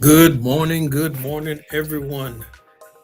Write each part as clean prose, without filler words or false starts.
Good morning, everyone.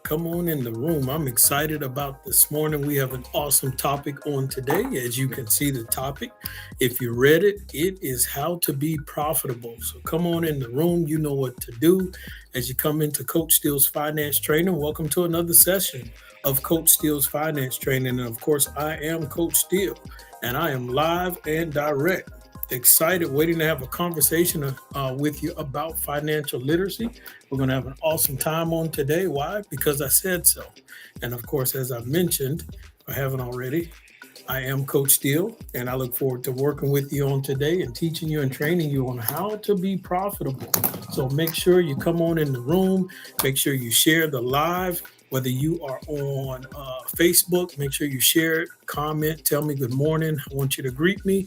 Come on in the room. I'm excited about this morning. We have an awesome topic on today. As you can see, the topic, if you read it, it is how to be profitable. So come on in the room. You know what to do as you come into Coach Steele's Finance Training. Welcome to another session of Coach Steele's Finance Training. And of course, I am Coach Steele, and I am live and direct. Excited, waiting to have a conversation with you about financial literacy. We're going to have an awesome time on today. Why? Because I said so. And of course, as I mentioned, if I haven't already, I am Coach Steele, and I look forward to working with you on today and teaching you and training you on how to be profitable. So make sure you come on in the room. Make sure you share the live. Whether you are on Facebook, make sure you share it, comment, tell me good morning. I want you to greet me.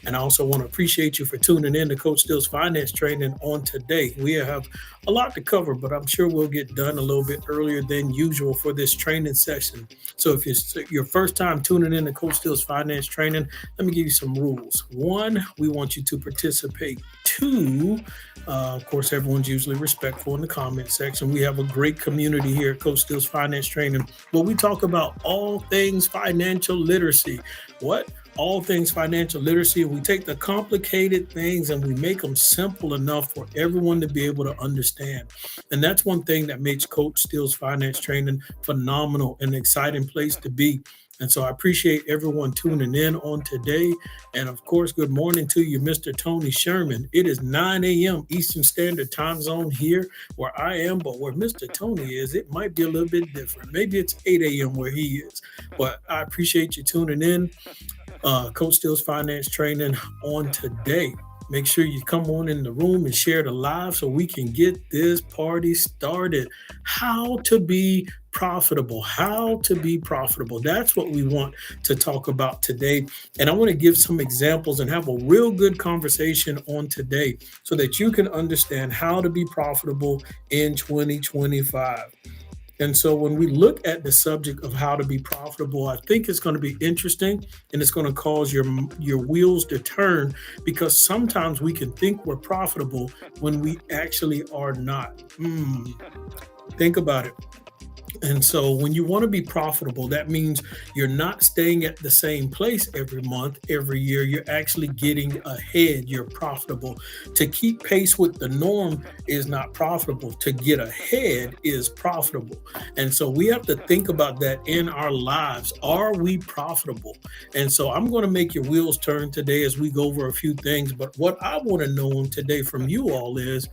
And I also want to appreciate you for tuning in to Coach Steele's Finance Training on today. We have a lot to cover, but I'm sure we'll get done a little bit earlier than usual for this training session. So if it's your first time tuning in to Coach Steele's Finance Training, let me give you some rules. One, we want you to participate. Two, of course, everyone's usually respectful in the comment section. We have a great community here at Coach Steele's Finance Training, where we talk about all things financial literacy. What? All things financial literacy. We take the complicated things and we make them simple enough for everyone to be able to understand. And that's one thing that makes Coach Steele's Finance Training phenomenal and an exciting place to be. And so I appreciate everyone tuning in on today. And of course, good morning to you, Mr. Tony Sherman. It is 9 a.m. Eastern Standard Time Zone here where I am, but where Mr. Tony is, it might be a little bit different. Maybe it's 8 a.m. where he is. But I appreciate you tuning in. Coach Steele's Finance Training on today. Make sure you come on in the room and share the live so we can get this party started. How to be profitable. How to be profitable. That's what we want to talk about today. And I want to give some examples and have a real good conversation on today so that you can understand how to be profitable in 2025. And so when we look at the subject of how to be profitable, I think it's going to be interesting and it's going to cause your wheels to turn, because sometimes we can think we're profitable when we actually are not. Think about it. And so when you want to be profitable, that means you're not staying at the same place every month, every year. You're actually getting ahead. You're profitable. To keep pace with the norm is not profitable. To get ahead is profitable. And so we have to think about that in our lives. Are we profitable? And so I'm going to make your wheels turn today as we go over a few things. But what I want to know today from you all is,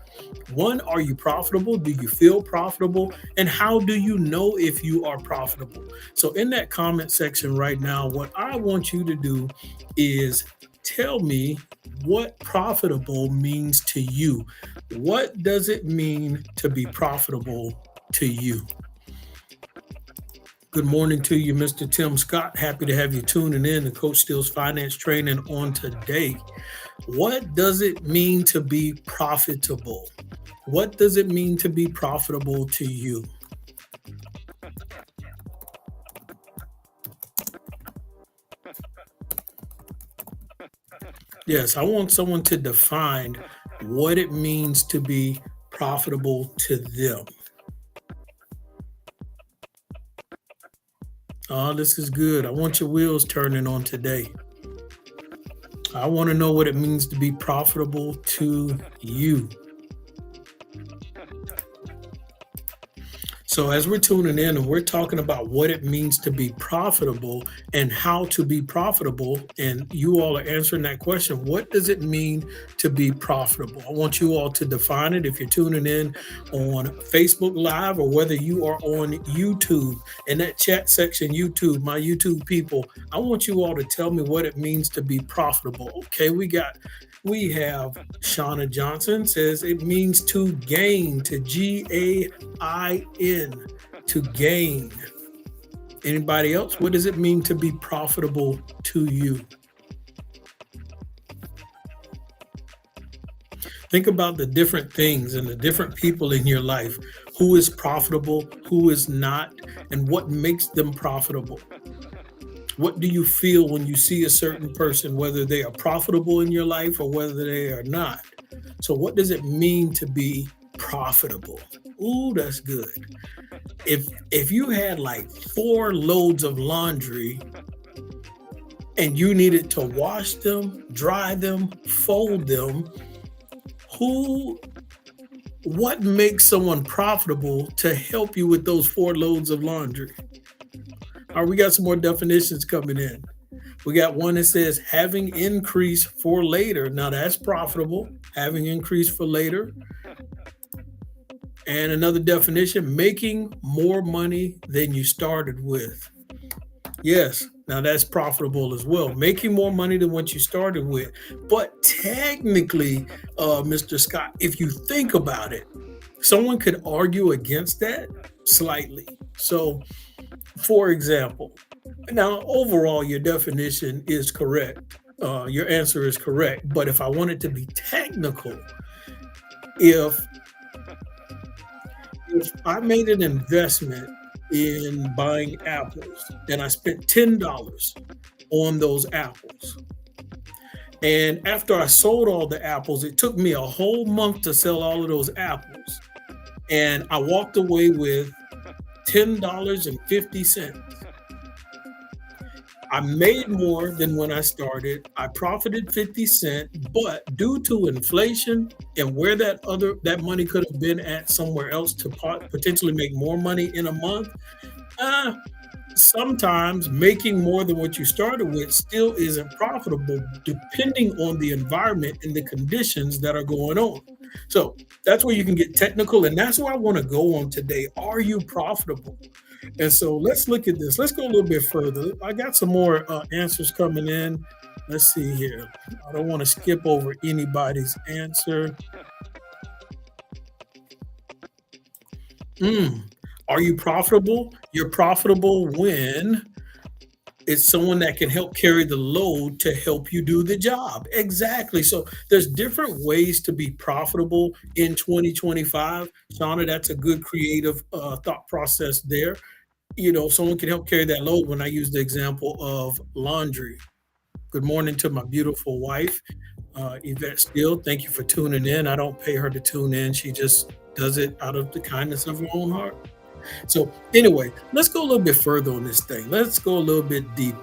one, are you profitable? Do you feel profitable? And how do you know if you are profitable? So in that comment section right now, what I want you to do is tell me what profitable means to you. What does it mean to be profitable to you? Good morning to you, Mr. Tim Scott. Happy to have you tuning in to Coach Steele's Finance Training on today. What does it mean to be profitable? What does it mean to be profitable to you? Yes, I want someone to define what it means to be profitable to them. Oh, this is good. I want your wheels turning on today. I want to know what it means to be profitable to you. So as we're tuning in and we're talking about what it means to be profitable and how to be profitable, and you all are answering that question, what does it mean to be profitable? I want you all to define it. If you're tuning in on Facebook Live or whether you are on YouTube, in that chat section, YouTube, my YouTube people, I want you all to tell me what it means to be profitable. Okay, we have Shauna Johnson says it means to gain, to Gain, to gain. Anybody else? What does it mean to be profitable to you? Think about the different things and the different people in your life. Who is profitable, who is not, and what makes them profitable? What do you feel when you see a certain person, whether they are profitable in your life or whether they are not? So what does it mean to be profitable. Ooh, that's good. If you had like 4 loads of laundry and you needed to wash them, dry them, fold them, who what makes someone profitable to help you with those 4 loads of laundry? All right, we got some more definitions coming in. We got one that says having increase for later. Now that's profitable, having increase for later. And another definition, making more money than you started with. Yes, now that's profitable as well, making more money than what you started with. But technically, Mr. Scott, if you think about it, someone could argue against that slightly. So, for example, now overall, your definition is correct. Your answer is correct. But if I want it to be technical, if if I made an investment in buying apples and I spent $10 on those apples, and after I sold all the apples, it took me a whole month to sell all of those apples, and I walked away with $10.50. I made more than when I started. I profited 50 cents, but due to inflation and where that money could have been at somewhere else to potentially make more money in a month, uh, sometimes making more than what you started with still isn't profitable, depending on the environment and the conditions that are going on. So that's where you can get technical, and that's where I want to go on today. Are you profitable? And so let's look at this. Let's go a little bit further. I got some more answers coming in. Let's see here. I don't want to skip over anybody's answer. Are you profitable? You're profitable when it's someone that can help carry the load to help you do the job. Exactly. So there's different ways to be profitable in 2025. Shauna, that's a good creative thought process there. Someone can help carry that load when I use the example of laundry. Good morning to my beautiful wife, Yvette Steele. Thank you for tuning in. I don't pay her to tune in. She just does it out of the kindness of her own heart. So anyway, let's go a little bit further on this thing. Let's go a little bit deeper.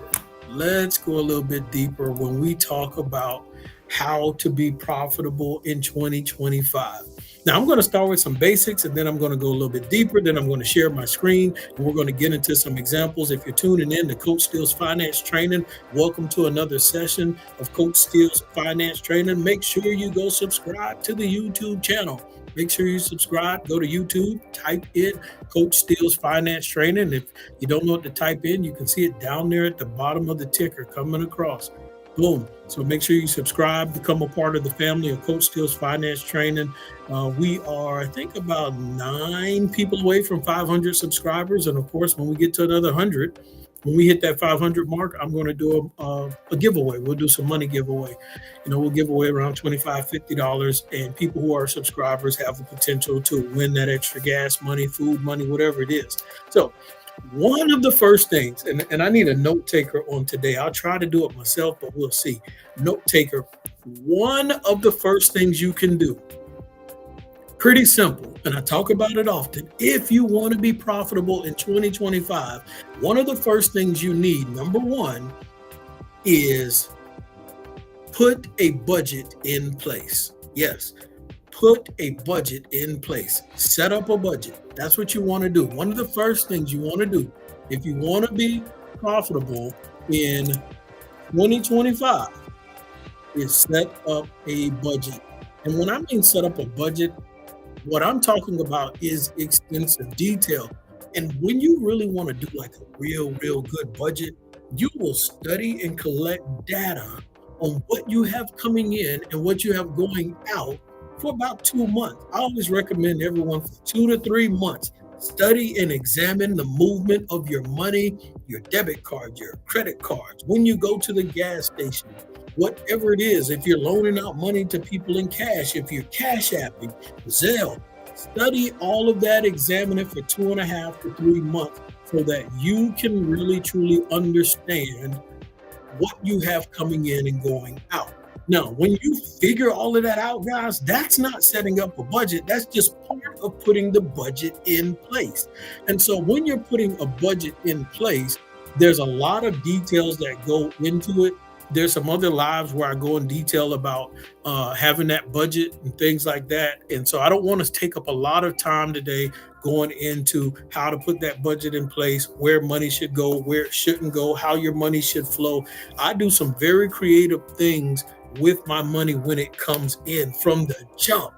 Let's go a little bit deeper when we talk about how to be profitable in 2025. Now, I'm going to start with some basics, and then I'm going to go a little bit deeper. Then I'm going to share my screen, and we're going to get into some examples. If you're tuning in to Coach Steele's Finance Training, welcome to another session of Coach Steele's Finance Training. Make sure you go subscribe to the YouTube channel. Make sure you subscribe. Go to YouTube, type in Coach Steele's Finance Training. If you don't know what to type in, you can see it down there at the bottom of the ticker coming across. Boom. So make sure you subscribe, become a part of the family of Coach Steele's Finance Training. We are, I think, about 9 people away from 500 subscribers. And of course, when we get to another 100, when we hit that 500 mark, I'm going to do a giveaway. We'll do some money giveaway. We'll give away around $25, $50, and people who are subscribers have the potential to win that extra gas money, food money, whatever it is. So one of the first things, and I need a note taker on today. I'll try to do it myself, but we'll see. Note taker, one of the first things you can do, pretty simple, and I talk about it often. If you want to be profitable in 2025, one of the first things you need, number one, is put a budget in place. Yes, put a budget in place. Set up a budget. That's what you want to do. One of the first things you want to do if you want to be profitable in 2025 is set up a budget. And when I mean set up a budget, what I'm talking about is extensive detail. And when you really want to do like a real good budget, you will study and collect data on what you have coming in and what you have going out for about 2 months. I always recommend everyone for 2 to 3 months. Study and examine the movement of your money, your debit card, your credit cards, when you go to the gas station, whatever it is. If you're loaning out money to people in cash, if you're cash apping, Zelle, study all of that, examine it for 2.5 to 3 months so that you can really truly understand what you have coming in and going out. Now, when you figure all of that out, guys, that's not setting up a budget. That's just part of putting the budget in place. And so when you're putting a budget in place, there's a lot of details that go into it. There's some other lives where I go in detail about having that budget and things like that. And so I don't want to take up a lot of time today going into how to put that budget in place, where money should go, where it shouldn't go, how your money should flow. I do some very creative things with my money when it comes in from the jump.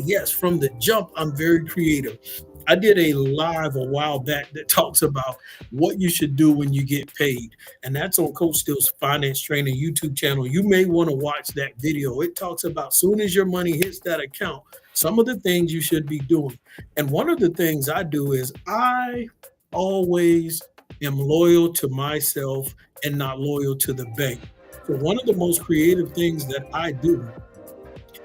Yes, from the jump, I'm very creative. I did a live a while back that talks about what you should do when you get paid. And that's on Coach Steele's Finance Training YouTube channel. You may want to watch that video. It talks about soon as your money hits that account, some of the things you should be doing. And one of the things I do is I always am loyal to myself and not loyal to the bank. So one of the most creative things that I do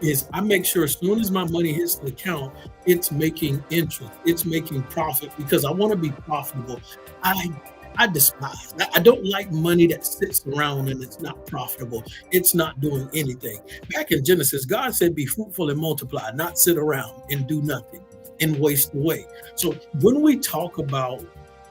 is I make sure as soon as my money hits the account, it's making interest, it's making profit because I want to be profitable. I I despise. I don't like money that sits around and it's not profitable. It's not doing anything. Back in Genesis, God said, "Be fruitful and multiply, not sit around and do nothing and waste away." So when we talk about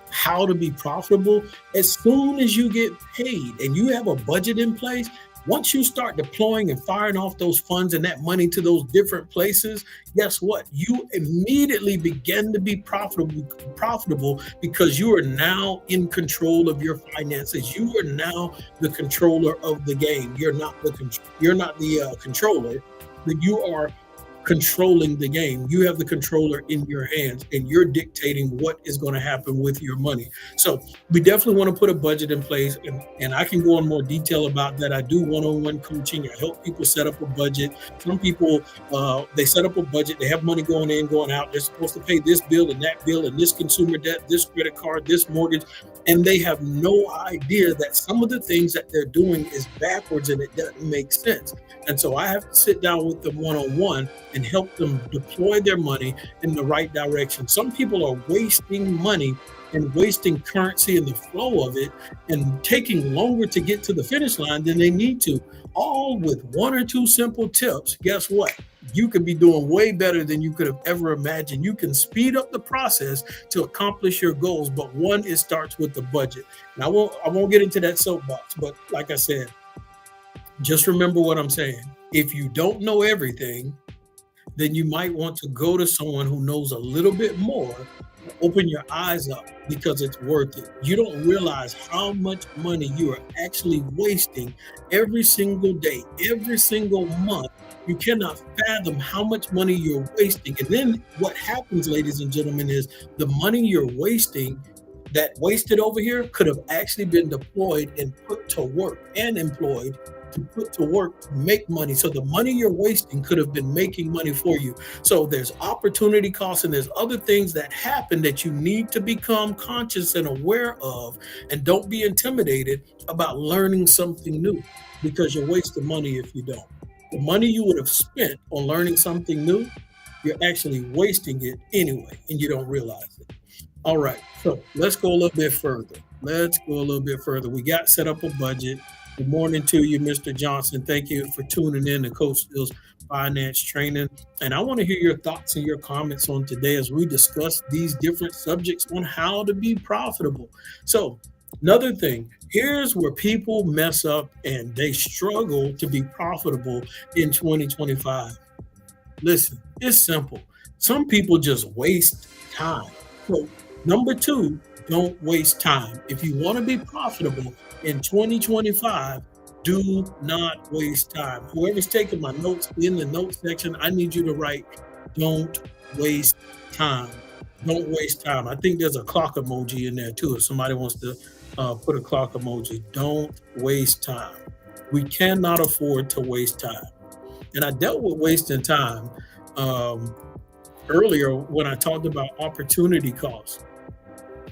how to be profitable, as soon as you get paid and you have a budget in place, once you start deploying and firing off those funds and that money to those different places, guess what? You immediately begin to be profitable because you are now in control of your finances. You are now the controller of the game. You're not the controller, but you are controlling the game. You have the controller in your hands and you're dictating what is going to happen with your money. So we definitely want to put a budget in place, and I can go in more detail about that. I do one-on-one coaching. I help people set up a budget. Some people, they set up a budget. They have money going in, going out. They're supposed to pay this bill and that bill and this consumer debt, this credit card, this mortgage, and they have no idea that some of the things that they're doing is backwards and it doesn't make sense. And so I have to sit down with them one-on-one and help them deploy their money in the right direction. Some people are wasting money and wasting currency in the flow of it and taking longer to get to the finish line than they need to, all with one or two simple tips. Guess what? You could be doing way better than you could have ever imagined. You can speed up the process to accomplish your goals, but one, it starts with the budget. Now, I won't get into that soapbox, but like I said, just remember what I'm saying. If you don't know everything, then you might want to go to someone who knows a little bit more. Open your eyes up because it's worth it. You don't realize how much money you are actually wasting every single day, every single month. You cannot fathom how much money you're wasting. And then what happens, ladies and gentlemen, is the money you're wasting, that wasted over here, could have actually been deployed and put to work and employed to put to work to make money. So the money you're wasting could have been making money for you. So there's opportunity costs and there's other things that happen that you need to become conscious and aware of. And don't be intimidated about learning something new because you're wasting money if you don't. The money you would have spent on learning something new, you're actually wasting it anyway, and you don't realize it. All right, so let's go a little bit further. We got set up a budget. Good morning to you, Mr. Johnson. Thank you for tuning in to Coach Steele's Finance Training. And I want to hear your thoughts and your comments on today as we discuss these different subjects on how to be profitable. So, another thing, here's where people mess up and they struggle to be profitable in 2025. Listen, it's simple. Some people just waste time. So, number two, don't waste time. If you want to be profitable in 2025, do not waste time. Whoever's taking my notes in the notes section, I need you to write, don't waste time. Don't waste time. I think there's a clock emoji in there too. If somebody wants to put a clock emoji, don't waste time. We cannot afford to waste time. And I dealt with wasting time earlier when I talked about opportunity costs.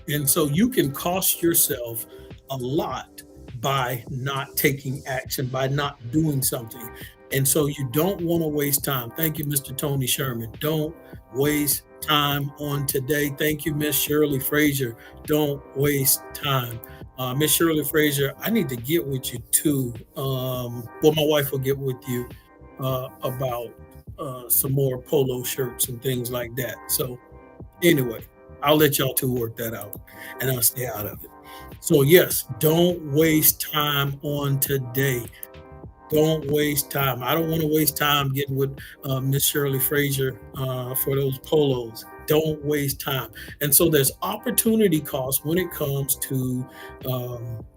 And so you can cost yourself a lot by not taking action, by not doing something. And so you don't want to waste time. Thank you, Mr. Tony Sherman. Don't waste time on today. Thank you, Miss Shirley Frazier. Don't waste time. Miss Shirley Frazier, I need to get with you too. Well, my wife will get with you about some more polo shirts and things like that. So anyway, I'll let y'all two work that out, and I'll stay out of it. So yes, don't waste time on today. Don't waste time. I don't want to waste time getting with Miss Shirley Frazier for those polos. Don't waste time. And so there's opportunity cost when it comes to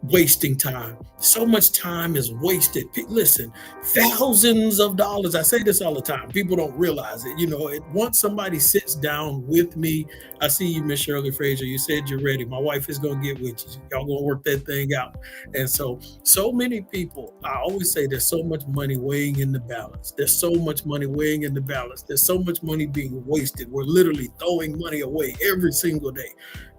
wasting time. So much time is wasted. Listen, thousands of dollars. I say this all the time. People don't realize it. Once somebody sits down with me, I see you, Miss Shirley Frazier. You said you're ready. My wife is going to get with you. Y'all going to work that thing out. And so many people, I always say there's so much money weighing in the balance. There's so much money weighing in the balance. There's so much money being wasted. We're literally throwing money away every single day.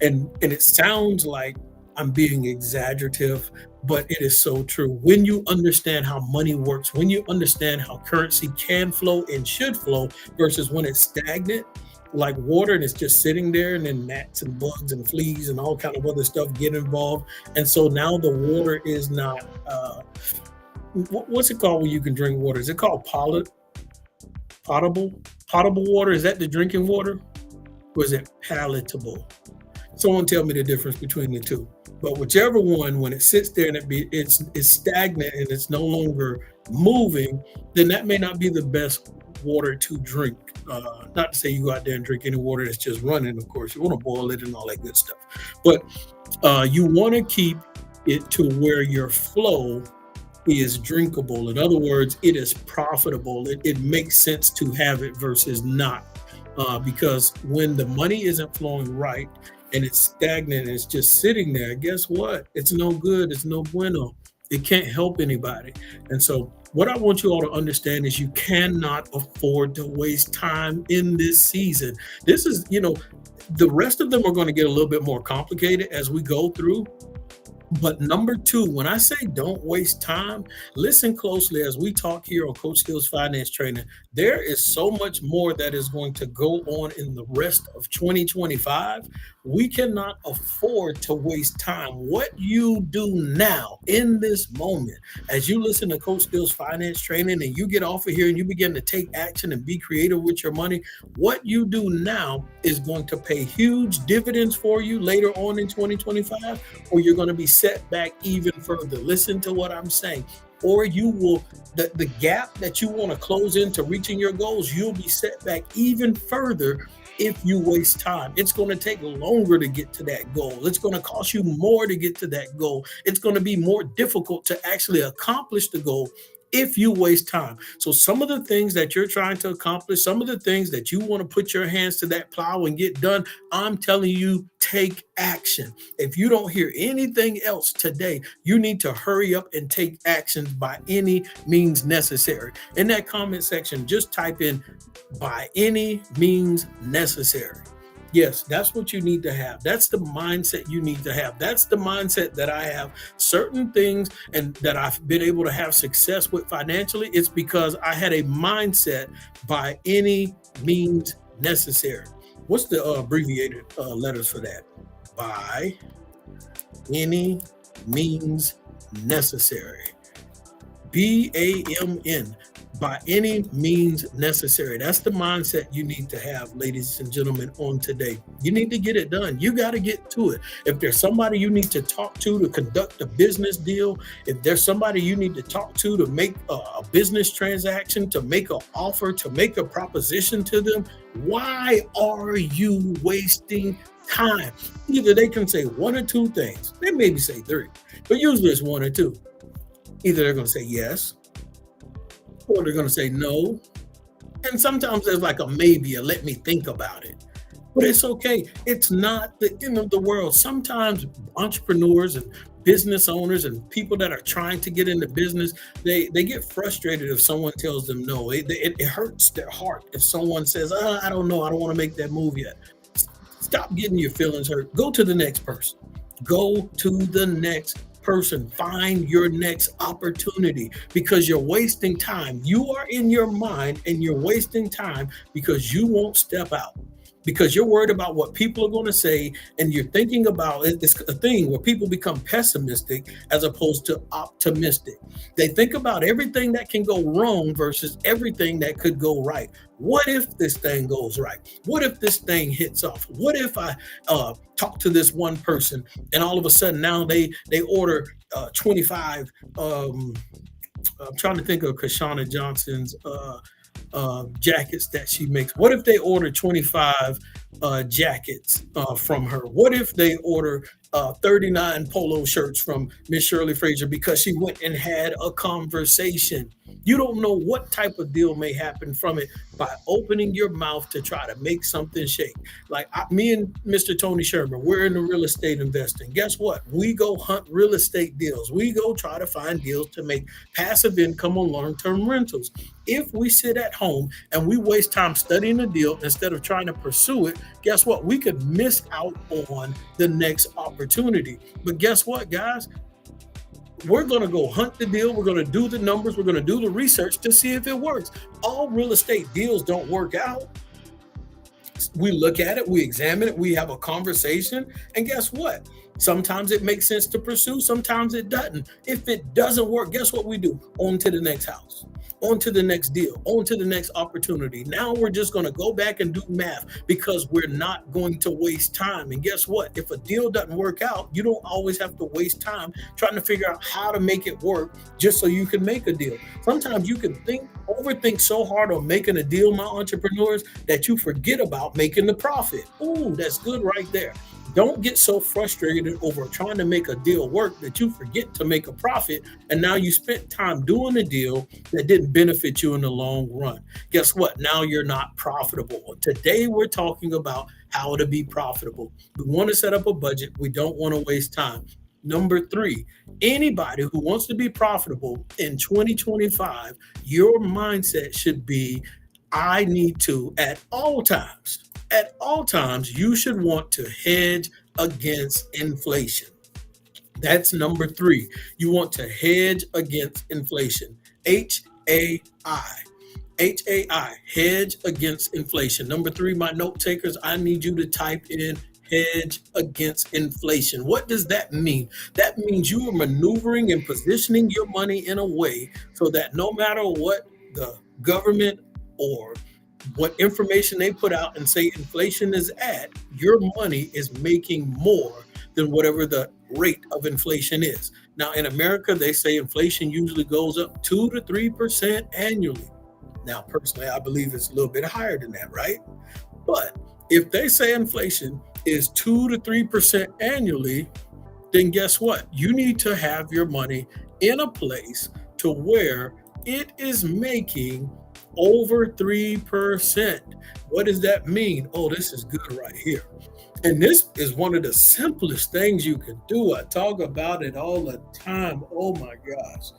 And it sounds like I'm being exaggerative, but it is so true. When you understand how money works, when you understand how currency can flow and should flow versus when it's stagnant, like water, and it's just sitting there, and then gnats and bugs and fleas and all kind of other stuff get involved. And so now the water is not, what's it called when you can drink water? Is it called potable water? Is that the drinking water? Or is it palatable? Someone tell me the difference between the two. But whichever one, when it sits there and it's stagnant and it's no longer moving, then that may not be the best water to drink. Not to say you go out there and drink any water that's just running, of course. You want to boil it and all that good stuff. But you want to keep it to where your flow is drinkable. In other words, it is profitable. It makes sense to have it versus not. Because when the money isn't flowing right and it's stagnant and it's just sitting there, guess what? It's no good. It's no bueno. It can't help anybody. And so what I want you all to understand is you cannot afford to waste time in this season. This is, the rest of them are going to get a little bit more complicated as we go through. But number two, when I say don't waste time, listen closely as we talk here on Coach Skills Finance Training. There is so much more that is going to go on in the rest of 2025. We cannot afford to waste time. What you do now in this moment, as you listen to Coach Skills Finance Training and you get off of here and you begin to take action and be creative with your money, what you do now is going to pay huge dividends for you later on in 2025, or you're going to be set back even further. Listen to what I'm saying. Or you will, the gap that you want to close into reaching your goals, you'll be set back even further if you waste time. It's going to take longer to get to that goal. It's going to cost you more to get to that goal. It's going to be more difficult to actually accomplish the goal if you waste time. So some of the things that you're trying to accomplish, some of the things that you want to put your hands to that plow and get done, I'm telling you, take action. If you don't hear anything else today, you need to hurry up and take action by any means necessary. In that comment section, just type in by any means necessary. Yes, that's what you need to have. That's the mindset you need to have. That's the mindset that I have. Certain things and that I've been able to have success with financially, it's because I had a mindset by any means necessary. What's the abbreviated letters for that? By any means necessary. BAMN. By any means necessary. That's the mindset you need to have, ladies and gentlemen, on today. You need to get it done. You got to get to it. If there's somebody you need to talk to conduct a business deal, if there's somebody you need to talk to make a business transaction, to make an offer, to make a proposition to them, why are you wasting time? Either they can say one or two things. They maybe say three, but usually it's one or two. Either they're going to say yes, or they're going to say no. And sometimes there's like a maybe, or let me think about it. But it's okay. It's not the end of the world. Sometimes entrepreneurs and business owners and people that are trying to get into business, they get frustrated if someone tells them no. It hurts their heart if someone says, I don't know, I don't want to make that move yet. Stop getting your feelings hurt. Go to the next person. Go to the next person. Find your next opportunity, because you're wasting time. You are in your mind and you're wasting time because you won't step out. because you're worried about what people are going to say, and you're thinking about it's a thing where people become pessimistic as opposed to optimistic. They think about everything that can go wrong versus everything that could go right. What if this thing goes right? What if this thing hits off? What if I talk to this one person and all of a sudden now they order 25 I'm trying to think of Kashana Johnson's jackets that she makes. What if they order 25 jackets from her? What if they order 39 polo shirts from Miss Shirley Fraser because she went and had a conversation? You don't know what type of deal may happen from it by opening your mouth to try to make something shake. Like me and Mr. Tony Sherman, we're in the real estate investing. Guess what? We go hunt real estate deals. We go try to find deals to make passive income on long-term rentals. If we sit at home and we waste time studying a deal instead of trying to pursue it, guess what? We could miss out on the next opportunity. But guess what, guys? We're going to go hunt the deal. We're going to do the numbers. We're going to do the research to see if it works. All real estate deals don't work out. We look at it, we examine it, we have a conversation, and guess what? Sometimes it makes sense to pursue, sometimes it doesn't. If it doesn't work, guess what we do? On to the next house, on to the next deal, on to the next opportunity. Now we're just going to go back and do math because we're not going to waste time. And guess what? If a deal doesn't work out, you don't always have to waste time trying to figure out how to make it work just so you can make a deal. Sometimes you can overthink so hard on making a deal, my entrepreneurs, that you forget about making the profit. Ooh, that's good right there. Don't get so frustrated over trying to make a deal work that you forget to make a profit. And now you spent time doing a deal that didn't benefit you in the long run. Guess what? Now you're not profitable. Today, we're talking about how to be profitable. We want to set up a budget. We don't want to waste time. Number 3, anybody who wants to be profitable in 2025, your mindset should be, I need to, at all times, you should want to hedge against inflation. That's number 3. You want to hedge against inflation. HAI. HAI, hedge against inflation. Number 3, my note takers, I need you to type in hedge against inflation. What does that mean? That means you are maneuvering and positioning your money in a way so that no matter what the government or what information they put out and say inflation is at, your money is making more than whatever the rate of inflation is. Now, in America, they say inflation usually goes up 2 to 3% annually. Now, personally, I believe it's a little bit higher than that, right? But if they say inflation is 2 to 3% annually, then guess what? You need to have your money in a place to where it is making over 3%. What does that mean? Oh, this is good right here. And this is one of the simplest things you can do. I talk about it all the time. Oh my gosh.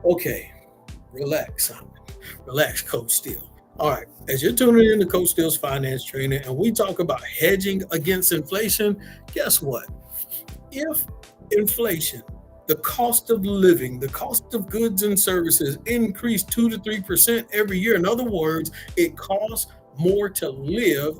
Okay, relax, Simon. Relax, Coach Steele. All right, as you're tuning in to Coach Steele's Finance Training and we talk about hedging against inflation, guess what? If inflation, the cost of living, the cost of goods and services increase 2 to 3% every year. In other words, it costs more to live.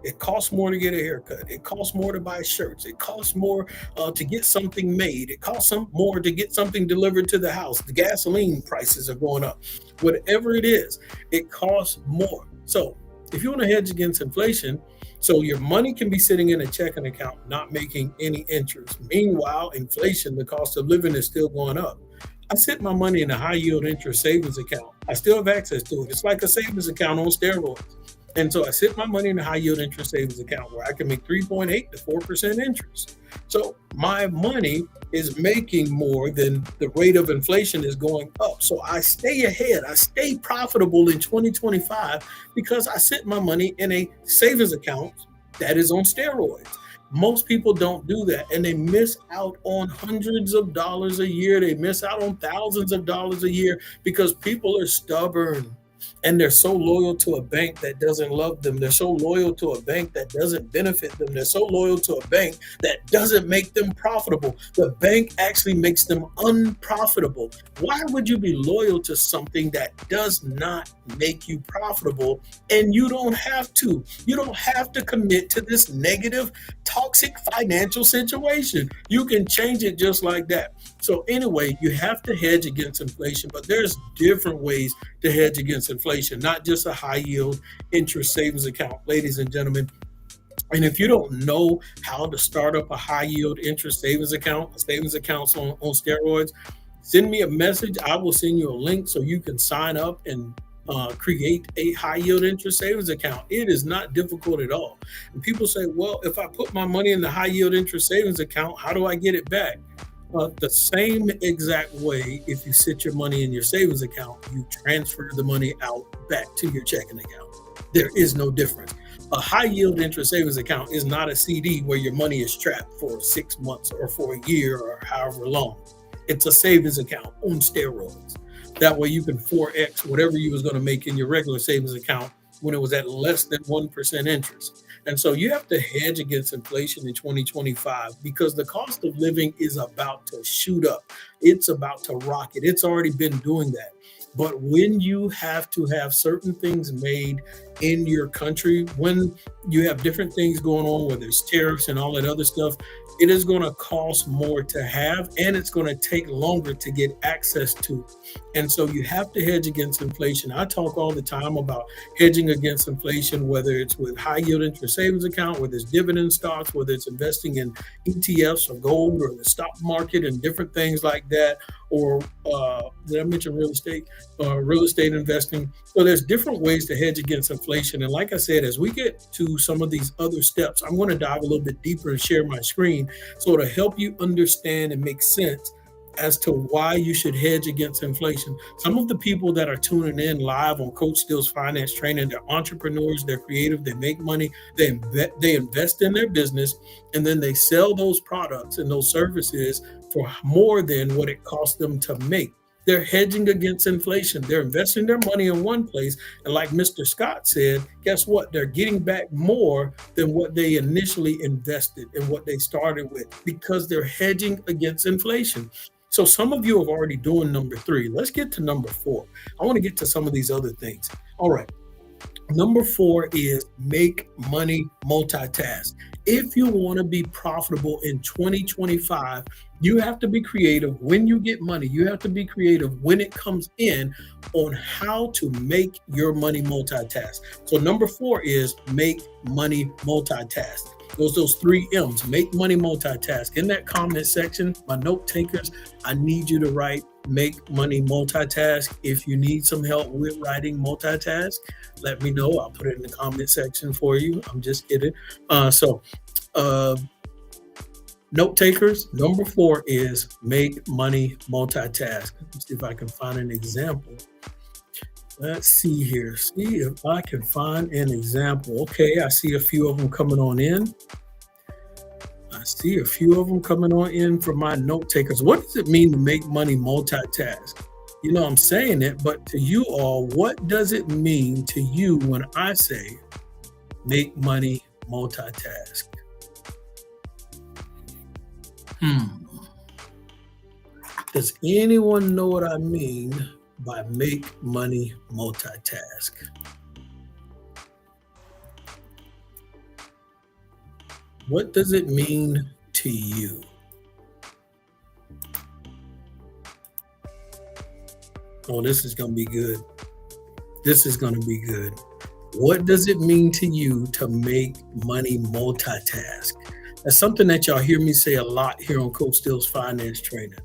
It costs more to get a haircut. It costs more to buy shirts. It costs more to get something made. It costs more to get something delivered to the house. The gasoline prices are going up. Whatever it is, it costs more. So if you want to hedge against inflation, so your money can be sitting in a checking account, not making any interest. Meanwhile, inflation, the cost of living is still going up. I sit my money in a high yield interest savings account. I still have access to it. It's like a savings account on steroids. And so I sit my money in a high yield interest savings account where I can make 3.8 to 4% interest. So my money is making more than the rate of inflation is going up. So I stay ahead. I stay profitable in 2025 because I sit my money in a savings account that is on steroids. Most people don't do that, and they miss out on hundreds of dollars a year. They miss out on thousands of dollars a year because people are stubborn. And they're so loyal to a bank that doesn't love them. They're so loyal to a bank that doesn't benefit them. They're so loyal to a bank that doesn't make them profitable. The bank actually makes them unprofitable. Why would you be loyal to something that does not make you profitable? And you don't have to. You don't have to commit to this negative, toxic financial situation. You can change it just like that. So anyway, you have to hedge against inflation, but there's different ways to hedge against inflation, not just a high yield interest savings account, ladies and gentlemen. And if you don't know how to start up a high yield interest savings account, savings accounts on steroids, send me a message. I will send you a link so you can sign up and create a high yield interest savings account. It is not difficult at all. And people say, well, if I put my money in the high yield interest savings account, how do I get it back? The same exact way, if you sit your money in your savings account, you transfer the money out back to your checking account. There is no difference. A high yield interest savings account is not a CD where your money is trapped for 6 months or for a year or however long. It's a savings account on steroids. That way you can 4X whatever you was going to make in your regular savings account when it was at less than 1% interest. And so you have to hedge against inflation in 2025 because the cost of living is about to shoot up. It's about to rocket. It's already been doing that. But when you have to have certain things made in your country, when you have different things going on, where there's tariffs and all that other stuff, it is going to cost more to have, and it's going to take longer to get access to. And so you have to hedge against inflation. I talk all the time about hedging against inflation, whether it's with high yield interest savings account, whether it's dividend stocks, whether it's investing in ETFs or gold or the stock market and different things like that. Or did I mention real estate? Real estate investing. So there's different ways to hedge against inflation. And like I said, as we get to some of these other steps, I'm going to dive a little bit deeper and share my screen so to help you understand and make sense as to why you should hedge against inflation. Some of the people that are tuning in live on Coach Steele's Finance Training, they're entrepreneurs, they're creative, they make money, they invest in their business, and then they sell those products and those services for more than what it costs them to make. They're hedging against inflation. They're investing their money in one place. And like Mr. Scott said, guess what? They're getting back more than what they initially invested and what they started with because they're hedging against inflation. So some of you have already doing number 3. Let's get to number 4. I want to get to some of these other things. All right. Number 4 is make money multitask. If you want to be profitable in 2025, you have to be creative when you get money. You have to be creative when it comes in on how to make your money multitask. So number 4 is make money multitask. Those 3 M's, make money multitask. In that comment section, my note takers, I need you to write make money multitask. If you need some help with writing multitask, let me know. I'll put it in the comment section for you. I'm just kidding. Note takers, number 4 is make money multitask. Let's see if I can find an example. Let's see here. See if I can find an example. Okay, I see a few of them coming on in. I see a few of them coming on in for my note takers. What does it mean to make money multitask? You know, I'm saying it, but to you all, what does it mean to you when I say make money multitask? Does anyone know what I mean by make money multitask? What does it mean to you? Oh, this is going to be good. This is going to be good. What does it mean to you to make money multitask? That's something that y'all hear me say a lot here on Coach Steele's Finance Training.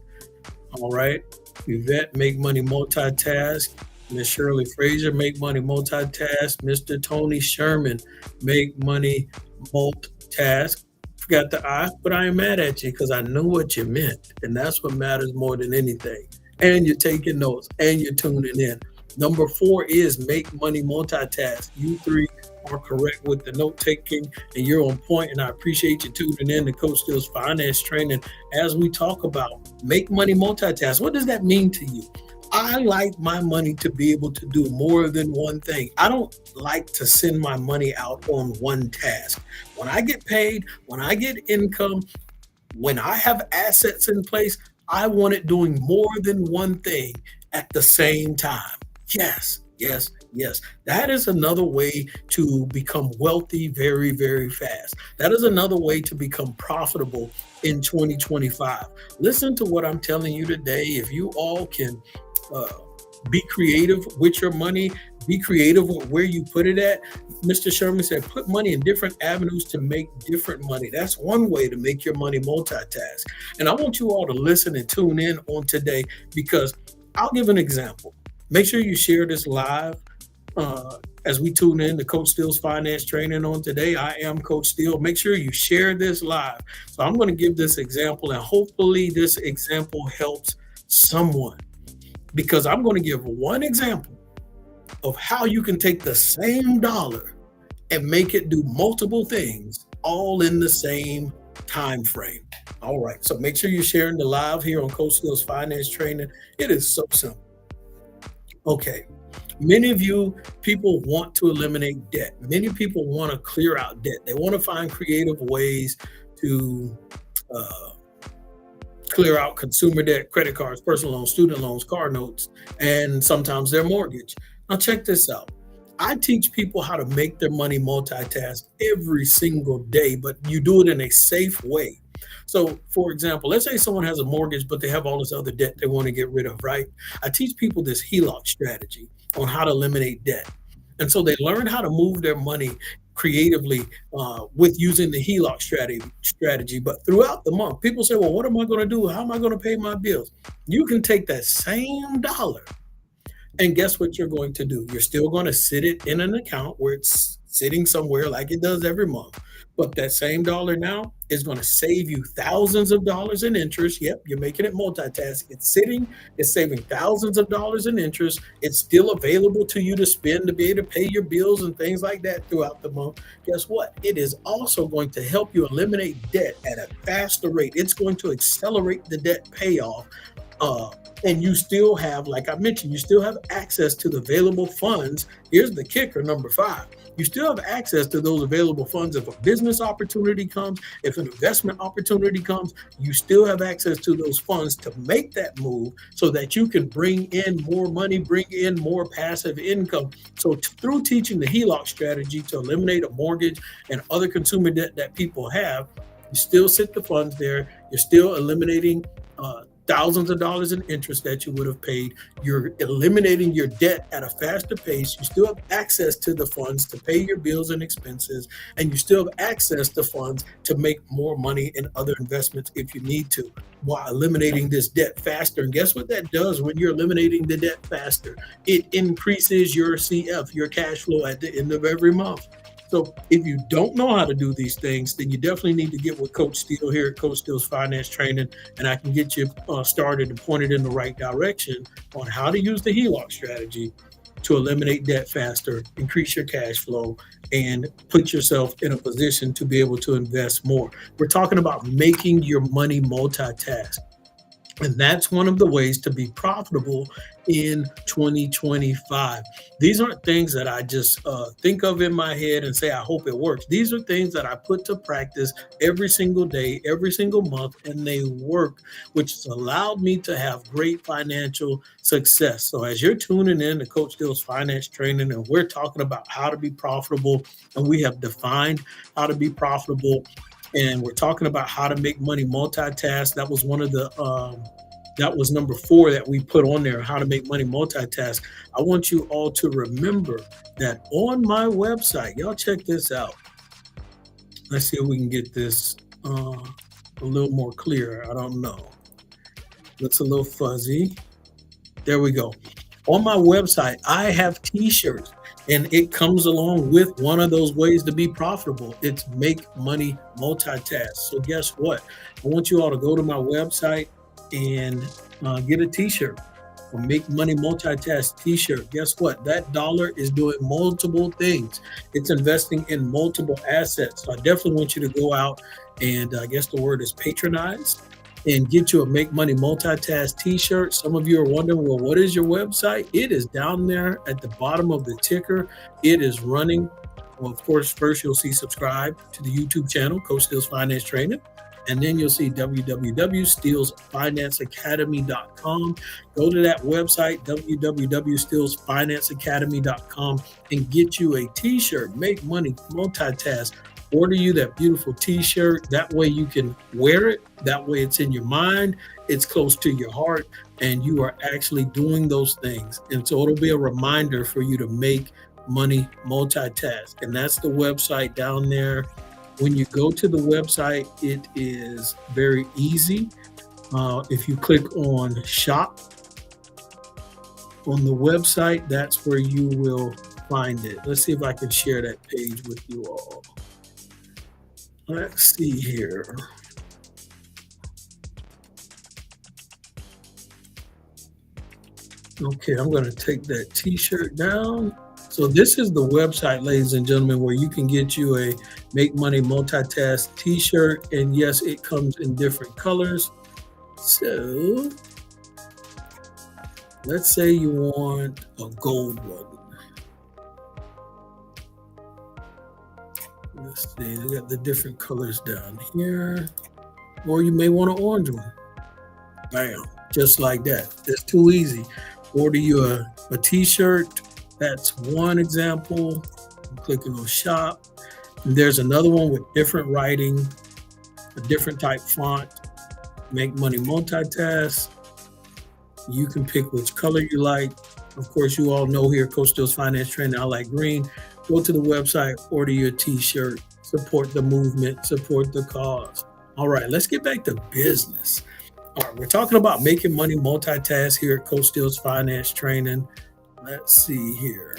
All right. Yvette, make money multitask. Miss Shirley Frazier, make money multitask. Mr. Tony Sherman, make money multitask. Forgot the I, but I ain't mad at you because I know what you meant. And that's what matters more than anything. And you're taking notes and you're tuning in. Number 4 is make money multitask. You 3 are correct with the note taking and you're on point, and I appreciate you tuning in to Coach Steele's Finance Training as we talk about make money multitask. What does that mean to you? I like my money to be able to do more than one thing. I don't like to send my money out on one task. When I get paid, when I get income, when I have assets in place, I want it doing more than one thing at the same time. Yes, yes, yes. That is another way to become wealthy very, very fast. That is another way to become profitable in 2025. Listen to what I'm telling you today. If you all can uh, be creative with your money, be creative with where you put it at. Mr. Sherman said, put money in different avenues to make different money. That's one way to make your money multitask. And I want you all to listen and tune in on today because I'll give an example. Make sure you share this live as we tune in to Coach Steele's Finance Training on today. I am Coach Steele. Make sure you share this live. So I'm going to give this example, and hopefully this example helps someone because I'm going to give one example of how you can take the same dollar and make it do multiple things all in the same time frame. All right, so make sure you're sharing the live here on Coach Steele's Finance Training. It is so simple. Okay, many of you people want to eliminate debt. Many people want to clear out debt. They want to find creative ways to uh, clear out consumer debt, credit cards, personal loans, student loans, car notes, and sometimes their mortgage. Now, check this out. I teach people how to make their money multitask every single day, but you do it in a safe way. So, for example, let's say someone has a mortgage, but they have all this other debt they want to get rid of, right? I teach people this HELOC strategy on how to eliminate debt. And so they learn how to move their money creatively with using the HELOC strategy. But throughout the month, people say, well, what am I going to do? How am I going to pay my bills? You can take that same dollar and guess what you're going to do? You're still going to sit it in an account where it's sitting somewhere like it does every month. But that same dollar now is going to save you thousands of dollars in interest. Yep, you're making it multitask. It's sitting, it's saving thousands of dollars in interest. It's still available to you to spend to be able to pay your bills and things like that throughout the month. Guess what? It is also going to help you eliminate debt at a faster rate. It's going to accelerate the debt payoff and you still have, like I mentioned, you still have access to the available funds. Here's the kicker, number 5. You still have access to those available funds. If a business opportunity comes, if an investment opportunity comes, you still have access to those funds to make that move so that you can bring in more money, bring in more passive income. So through teaching the HELOC strategy to eliminate a mortgage and other consumer debt that people have, you still sit the funds there. You're still eliminating thousands of dollars in interest that you would have paid. You're eliminating your debt at a faster pace. You still have access to the funds to pay your bills and expenses, and you still have access to funds to make more money in other investments if you need to, while eliminating this debt faster. And guess what that does when you're eliminating the debt faster? It increases your CF, your cash flow at the end of every month. So if you don't know how to do these things, then you definitely need to get with Coach Steele here at Coach Steele's Finance Training, and I can get you started and pointed in the right direction on how to use the HELOC strategy to eliminate debt faster, increase your cash flow, and put yourself in a position to be able to invest more. We're talking about making your money multitask. And that's one of the ways to be profitable in 2025. These aren't things that I just think of in my head and say, I hope it works. These are things that I put to practice every single day, every single month, and they work, which has allowed me to have great financial success. So as you're tuning in to Coach Steele's Finance Training, and we're talking about how to be profitable, and we have defined how to be profitable, and we're talking about how to make money multitask. That was one of the that was number 4 that we put on there, how to make money multitask. I want you all to remember that on my website, y'all check this out. Let's see if we can get this a little more clear. I don't know. Looks a little fuzzy. There we go. On my website, I have t-shirts, and it comes along with one of those ways to be profitable. It's make money multitask. So guess what? I want you all to go to my website and get a t-shirt, a Make Money Multitask t-shirt. Guess what? That dollar is doing multiple things. It's investing in multiple assets. So I definitely want you to go out and I guess the word is patronize and get you a Make Money Multitask t-shirt. Some of you are wondering, well, what is your website? It is down there at the bottom of the ticker. It is running. Well, of course, first you'll see subscribe to the YouTube channel, Coach Steele's Finance Training. And then you'll see www.steelsfinanceacademy.com. Go to that website, www.steelsfinanceacademy.com, and get you a t-shirt. Make Money Multitask. Order you that beautiful t-shirt. That way you can wear it. That way it's in your mind. It's close to your heart. And you are actually doing those things. And so it'll be a reminder for you to make money multitask. And that's the website down there. When you go to the website, it is very easy. If you click on shop on the website, that's where you will find it. Let's see if I can share that page with you all. Let's see here. Okay, I'm going to take that t-shirt down. So this is the website, ladies and gentlemen, where you can get you a Make Money Multitask t-shirt. And yes, it comes in different colors. So let's say you want a gold one. Let's see, they got the different colors down here. Or you may want an orange one. Bam, just like that. It's too easy. Order you a t-shirt. That's one example. I'm clicking on shop. And there's another one with different writing, a different type font. Make Money Multitask. You can pick which color you like. Of course, you all know here, Coach Steele's Finance Training, I like green. Go to the website, order your t-shirt, support the movement, support the cause. All right, let's get back to business. All right, we're talking about making money multitask here at Coach Steele's Finance Training. Let's see here.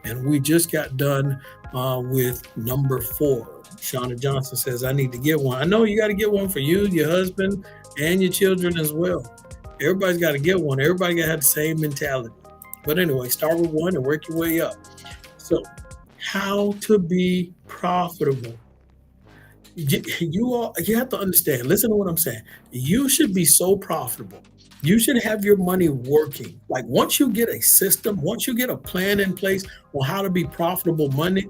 And we just got done with number 4. Shauna Johnson says, I need to get one. I know you got to get one for you, your husband, and your children as well. Everybody's got to get one. Everybody got to have the same mentality. But anyway, start with one and work your way up. So how to be profitable. You have to understand, listen to what I'm saying. You should be so profitable. You should have your money working. Like once you get a system, once you get a plan in place on how to be profitable money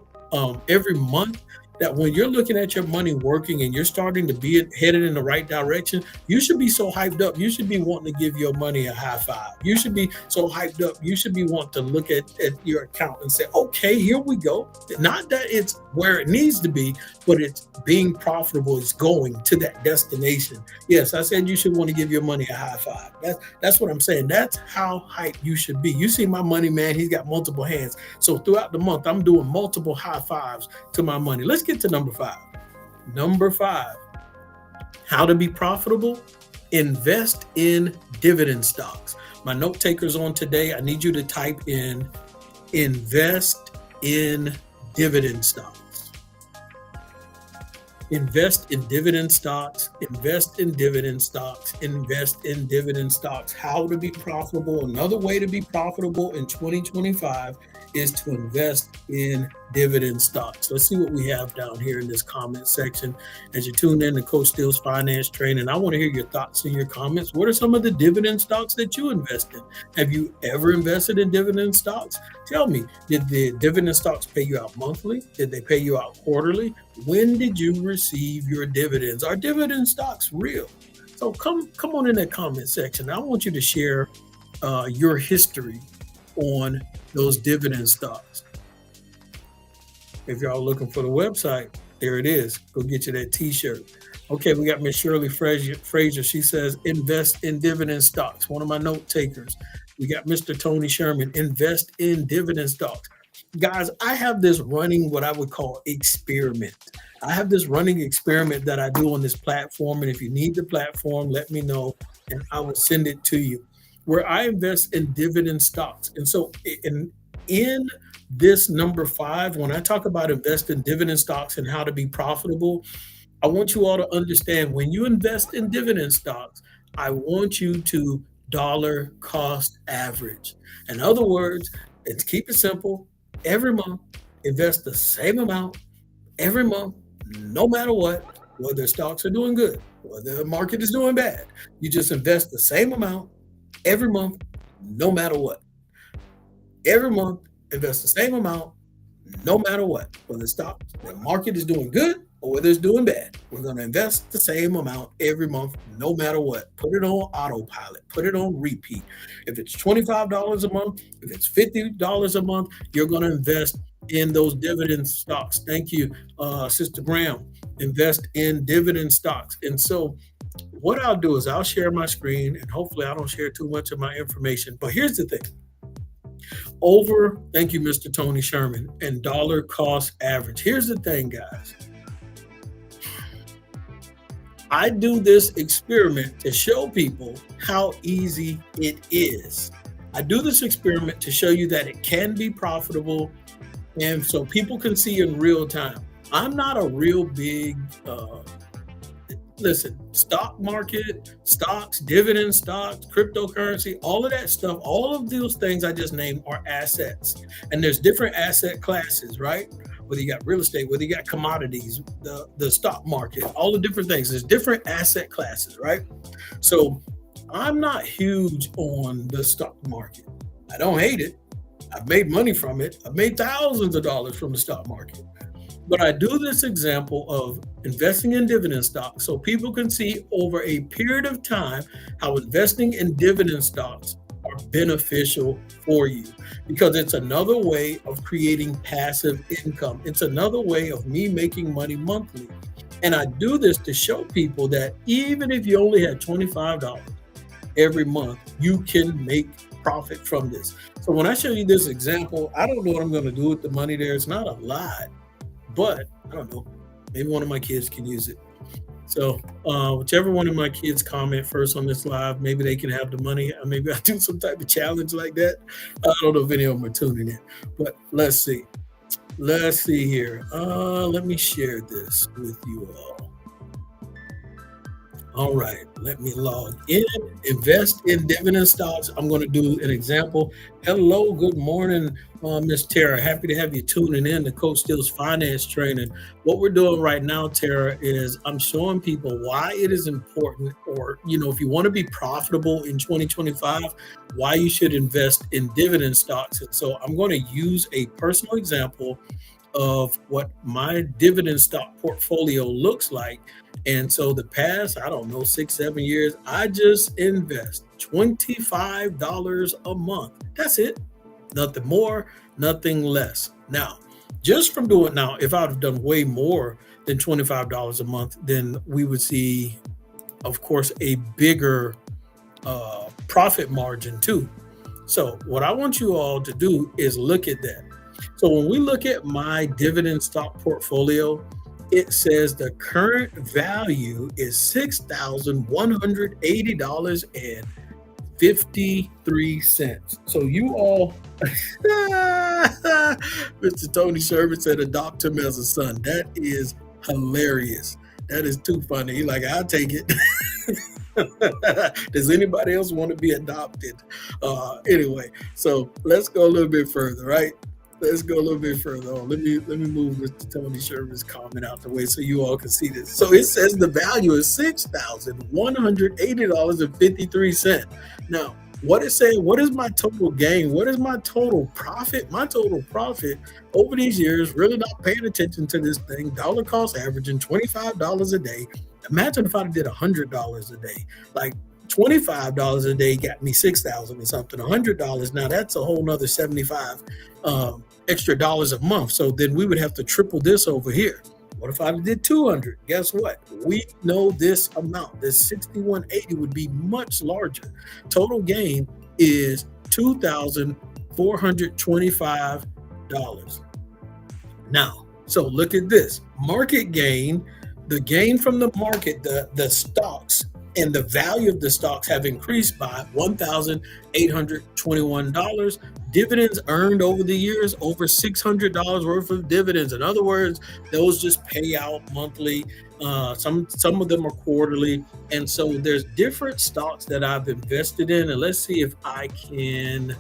every month, that when you're looking at your money working and you're starting to be headed in the right direction, you should be so hyped up. You should be wanting to give your money a high five. You should be so hyped up. You should be wanting to look at your account and say, okay, here we go. Not that it's where it needs to be, but it's being profitable. It's going to that destination. Yes, I said you should want to give your money a high five. That's what I'm saying. That's how hyped you should be. You see my money, man, he's got multiple hands. So throughout the month, I'm doing multiple high fives to my money. Let's get to number 5. Number 5, how to be profitable. Invest in dividend stocks. My note takers on today, I need you to type in invest in dividend stocks. Invest in dividend stocks, invest in dividend stocks, invest in dividend stocks. How to be profitable. Another way to be profitable in 2025 is to invest in dividend stocks. Let's see what we have down here in this comment section. As you tune in to Coach Steele's Finance Training, I want to hear your thoughts and your comments. What are some of the dividend stocks that you invest in? Have you ever invested in dividend stocks? Tell me, did the dividend stocks pay you out monthly? Did they pay you out quarterly? When did you receive your dividends? Are dividend stocks real? So come on in that comment section. I want you to share your history on those dividend stocks. If y'all looking for the website, there it is. Go get you that t-shirt. Okay, we got Miss Shirley Frazier. She says, invest in dividend stocks. One of my note takers. We got Mr. Tony Sherman, invest in dividend stocks. Guys, I have this running, what I would call experiment. I have this running experiment that I do on this platform. And if you need the platform, let me know and I will send it to you, where I invest in dividend stocks. And so in this number 5, when I talk about investing in dividend stocks and how to be profitable, I want you all to understand when you invest in dividend stocks, I want you to dollar cost average. In other words, let's keep it simple. Every month, invest the same amount every month, no matter what, whether stocks are doing good or the market is doing bad. You just invest the same amount every month, no matter what. Every month, invest the same amount, no matter what. Whether the market is doing good or whether it's doing bad, we're going to invest the same amount every month, no matter what. Put it on autopilot, put it on repeat. If it's $25 a month, if it's $50 a month, you're going to invest in those dividend stocks. Thank you, Sister Graham. Invest in dividend stocks. And so, what I'll do is I'll share my screen, and hopefully I don't share too much of my information. But here's the thing. Thank you, Mr. Tony Sherman, and dollar cost average. Here's the thing, guys. I do this experiment to show people how easy it is. I do this experiment to show you that it can be profitable, and so people can see in real time. I'm not a real big listen, stock market, stocks, dividend stocks, cryptocurrency, all of that stuff, all of those things I just named are assets. And there's different asset classes, right? Whether you got real estate, whether you got commodities, the stock market, all the different things. There's different asset classes, right? So I'm not huge on the stock market. I don't hate it. I've made money from it. I've made thousands of dollars from the stock market. But I do this example of investing in dividend stocks so people can see over a period of time how investing in dividend stocks are beneficial for you, because it's another way of creating passive income. It's another way of me making money monthly. And I do this to show people that even if you only had $25 every month, you can make profit from this. So when I show you this example, I don't know what I'm going to do with the money there. It's not a lot. But I don't know, maybe one of my kids can use it. So whichever one of my kids comment first on this live, maybe they can have the money. Maybe I'll do some type of challenge like that. I don't know if any of them are tuning in, but let's see. Let's see here. Let me share this with you all. All right, let me log in. Invest in dividend stocks. I'm going to do an example. Hello, good morning, Miss Tara. Happy to have you tuning in to Coach Steele's Finance Training. What we're doing right now, Tara, is I'm showing people why it is important, or, if you want to be profitable in 2025, why you should invest in dividend stocks. And so I'm going to use a personal example of what my dividend stock portfolio looks like. And so the past, 6-7 years, I just invest $25 a month. That's it. Nothing more, nothing less. Now, just from doing now, if I'd have done way more than $25 a month, then we would see, of course, a bigger profit margin too. So what I want you all to do is look at that. So when we look at my dividend stock portfolio, it says the current value is $6,180.53. So you all, Mr. Tony Sherman said, adopt him as a son. That is hilarious. That is too funny. He's like, I'll take it. Does anybody else want to be adopted? Anyway, so let's go a little bit further, right? Let's go a little bit further on. Let me move Mr. Tony Sherman's comment out the way so you all can see this. So it says the value is $6,180.53. Now, what it's saying, what is my total gain? What is my total profit? My total profit over these years, really not paying attention to this thing, dollar cost averaging $25 a day. Imagine if I did $100 a day. Like $25 a day got me $6,000 or something. $100 now, that's a whole nother 75 extra dollars a month. So then we would have to triple this over here. What if I did 200? Guess what? We know this amount, this 6180 would be much larger. Total gain is $2,425. Now, so look at this. Market gain, the gain from the market, the stocks and the value of the stocks have increased by $1,821. Dividends earned over the years, over $600 worth of dividends. In other words, those just pay out monthly. Some of them are quarterly. And so there's different stocks that I've invested in. And let's see if I can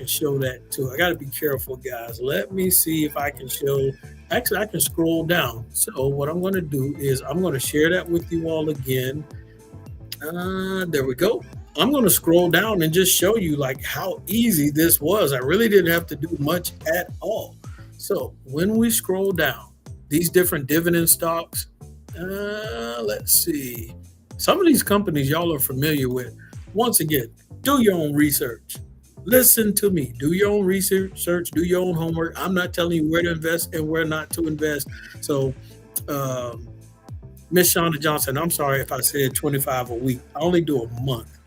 show that too. I got to be careful, guys. Let me see if I can show. Actually, I can scroll down. So what I'm going to do is I'm going to share that with you all again. There we go. I'm going to scroll down and just show you like how easy this was. I really didn't have to do much at all. So when we scroll down, these different dividend stocks, let's see. Some of these companies y'all are familiar with. Once again, do your own research. Listen to me. Do your own research, do your own homework. I'm not telling you where to invest and where not to invest. So, um, Miss Shonda Johnson, I'm sorry if I said 25 a week. I only do a month.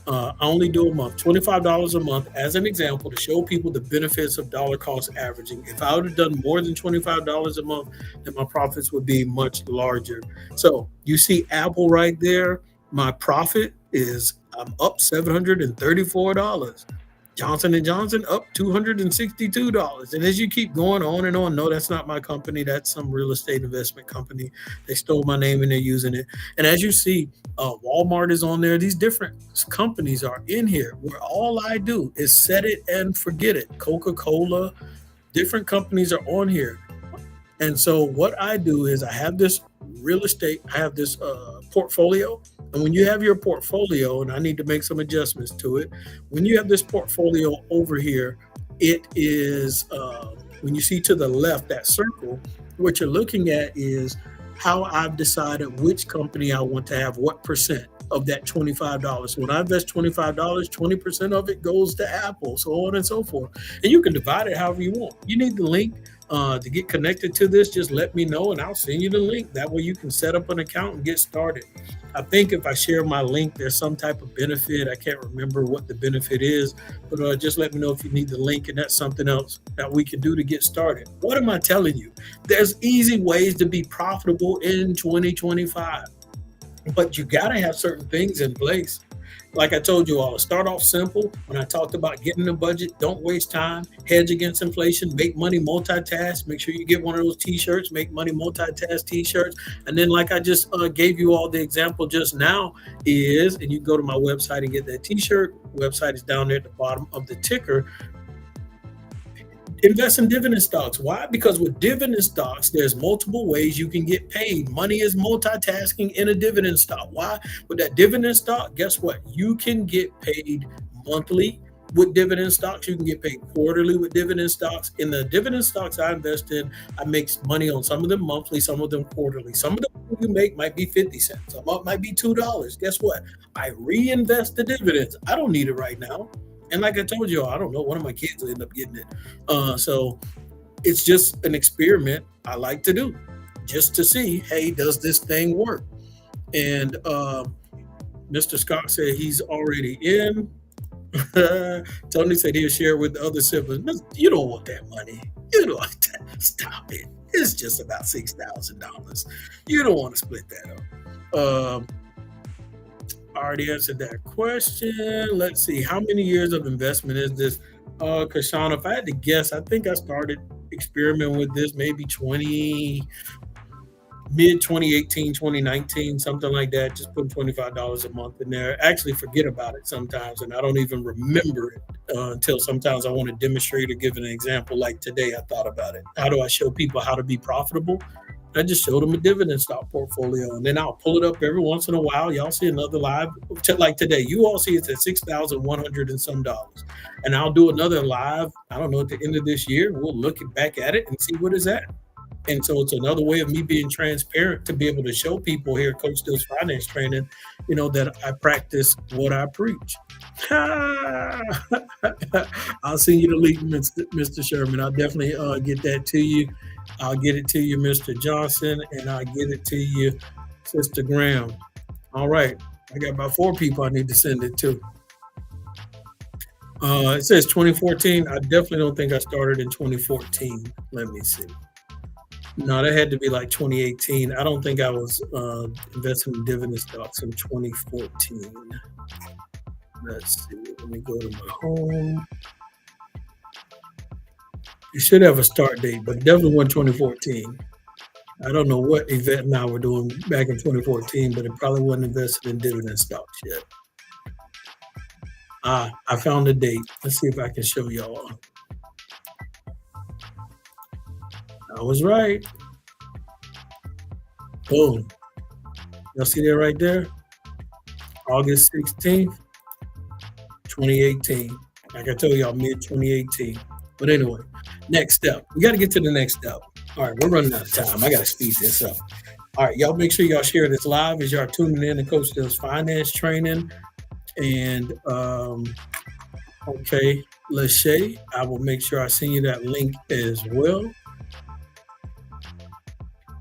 I only do a month, $25 a month as an example to show people the benefits of dollar cost averaging. If I would have done more than $25 a month, then my profits would be much larger. So you see Apple right there. My profit is I'm up $734. Johnson and Johnson up $262. And as you keep going on and on, no, that's not my company. That's some real estate investment company. They stole my name and they're using it. And as you see, Walmart is on there. These different companies are in here where all I do is set it and forget it. Coca-Cola, different companies are on here. And so what I do is I have this real estate, I have this portfolio. And when you have your portfolio, and I need to make some adjustments to it, when you have this portfolio over here, it is, when you see to the left, that circle, what you're looking at is how I've decided which company I want to have what percent of that $25. When I invest $25, 20% of it goes to Apple, so on and so forth. And you can divide it however you want. You need the link to get connected to this, just let me know and I'll send you the link. That way you can set up an account and get started. I think if I share my link, there's some type of benefit. I can't remember what the benefit is, but just let me know if you need the link, and that's something else that we can do to get started. What am I telling you? There's easy ways to be profitable in 2025, but you got to have certain things in place. Like I told you all, start off simple. When I talked about getting a budget, don't waste time, hedge against inflation, make money, multitask. Make sure you get one of those t-shirts, make money, multitask t-shirts. And then like I just gave you all the example just now is, and you go to my website and get that t-shirt. Website is down there at the bottom of the ticker. Invest in dividend stocks. Why? Because with dividend stocks, there's multiple ways you can get paid. Money is multitasking in a dividend stock. Why? With that dividend stock, guess what? You can get paid monthly with dividend stocks. You can get paid quarterly with dividend stocks. In the dividend stocks I invest in, I make money on some of them monthly, some of them quarterly. Some of them you make might be 50 cents. Some of it might be $2. Guess what? I reinvest the dividends. I don't need it right now. And like I told you, I don't know, one of my kids will end up getting it. So it's just an experiment I like to do just to see, hey, does this thing work? And Mr. Scott said he's already in. Tony said he'll share with the other siblings. You don't want that money. You don't want that. Stop it. It's just about $6,000. You don't want to split that up. I already answered that question. Let's see. How many years of investment is this? Kashana, if I had to guess, I think I started experimenting with this maybe mid 2018, 2019, something like that. Just putting $25 a month in there. Actually forget about it sometimes, and I don't even remember it until sometimes I want to demonstrate or give an example. Like today, I thought about it. How do I show people how to be profitable? I just showed them a dividend stock portfolio, and then I'll pull it up every once in a while. Y'all see another live, like today. You all see it's at $6,100 and some dollars, and I'll do another live. I don't know, at the end of this year, we'll look back at it and see what it's at. And so it's another way of me being transparent to be able to show people here, Coach Steele's Finance Training, that I practice what I preach. I'll send you the link, Mr. Sherman. I'll definitely get that to you. I'll get it to you, Mr. Johnson, and I'll get it to you, Sister Graham. All right. I got about 4 people I need to send it to. It says 2014. I definitely don't think I started in 2014. Let me see. No, that had to be like 2018. I don't think I was investing in dividend stocks in 2014. Let's see. Let me go to my home. It should have a start date, but definitely wasn't 2014. I don't know what Yvette and I were doing back in 2014, but it probably wasn't invested in dividend stocks yet. I found the date. Let's see if I can show y'all. I was right. Boom. Y'all see that right there? August 16th, 2018. Like I told y'all, mid 2018. But anyway, next step. We got to get to the next step. All right, we're running out of time. I got to speed this up. All right, y'all make sure y'all share this live as y'all tuning in to Coach Dill's Finance Training. And okay, Lachey, I will make sure I send you that link as well.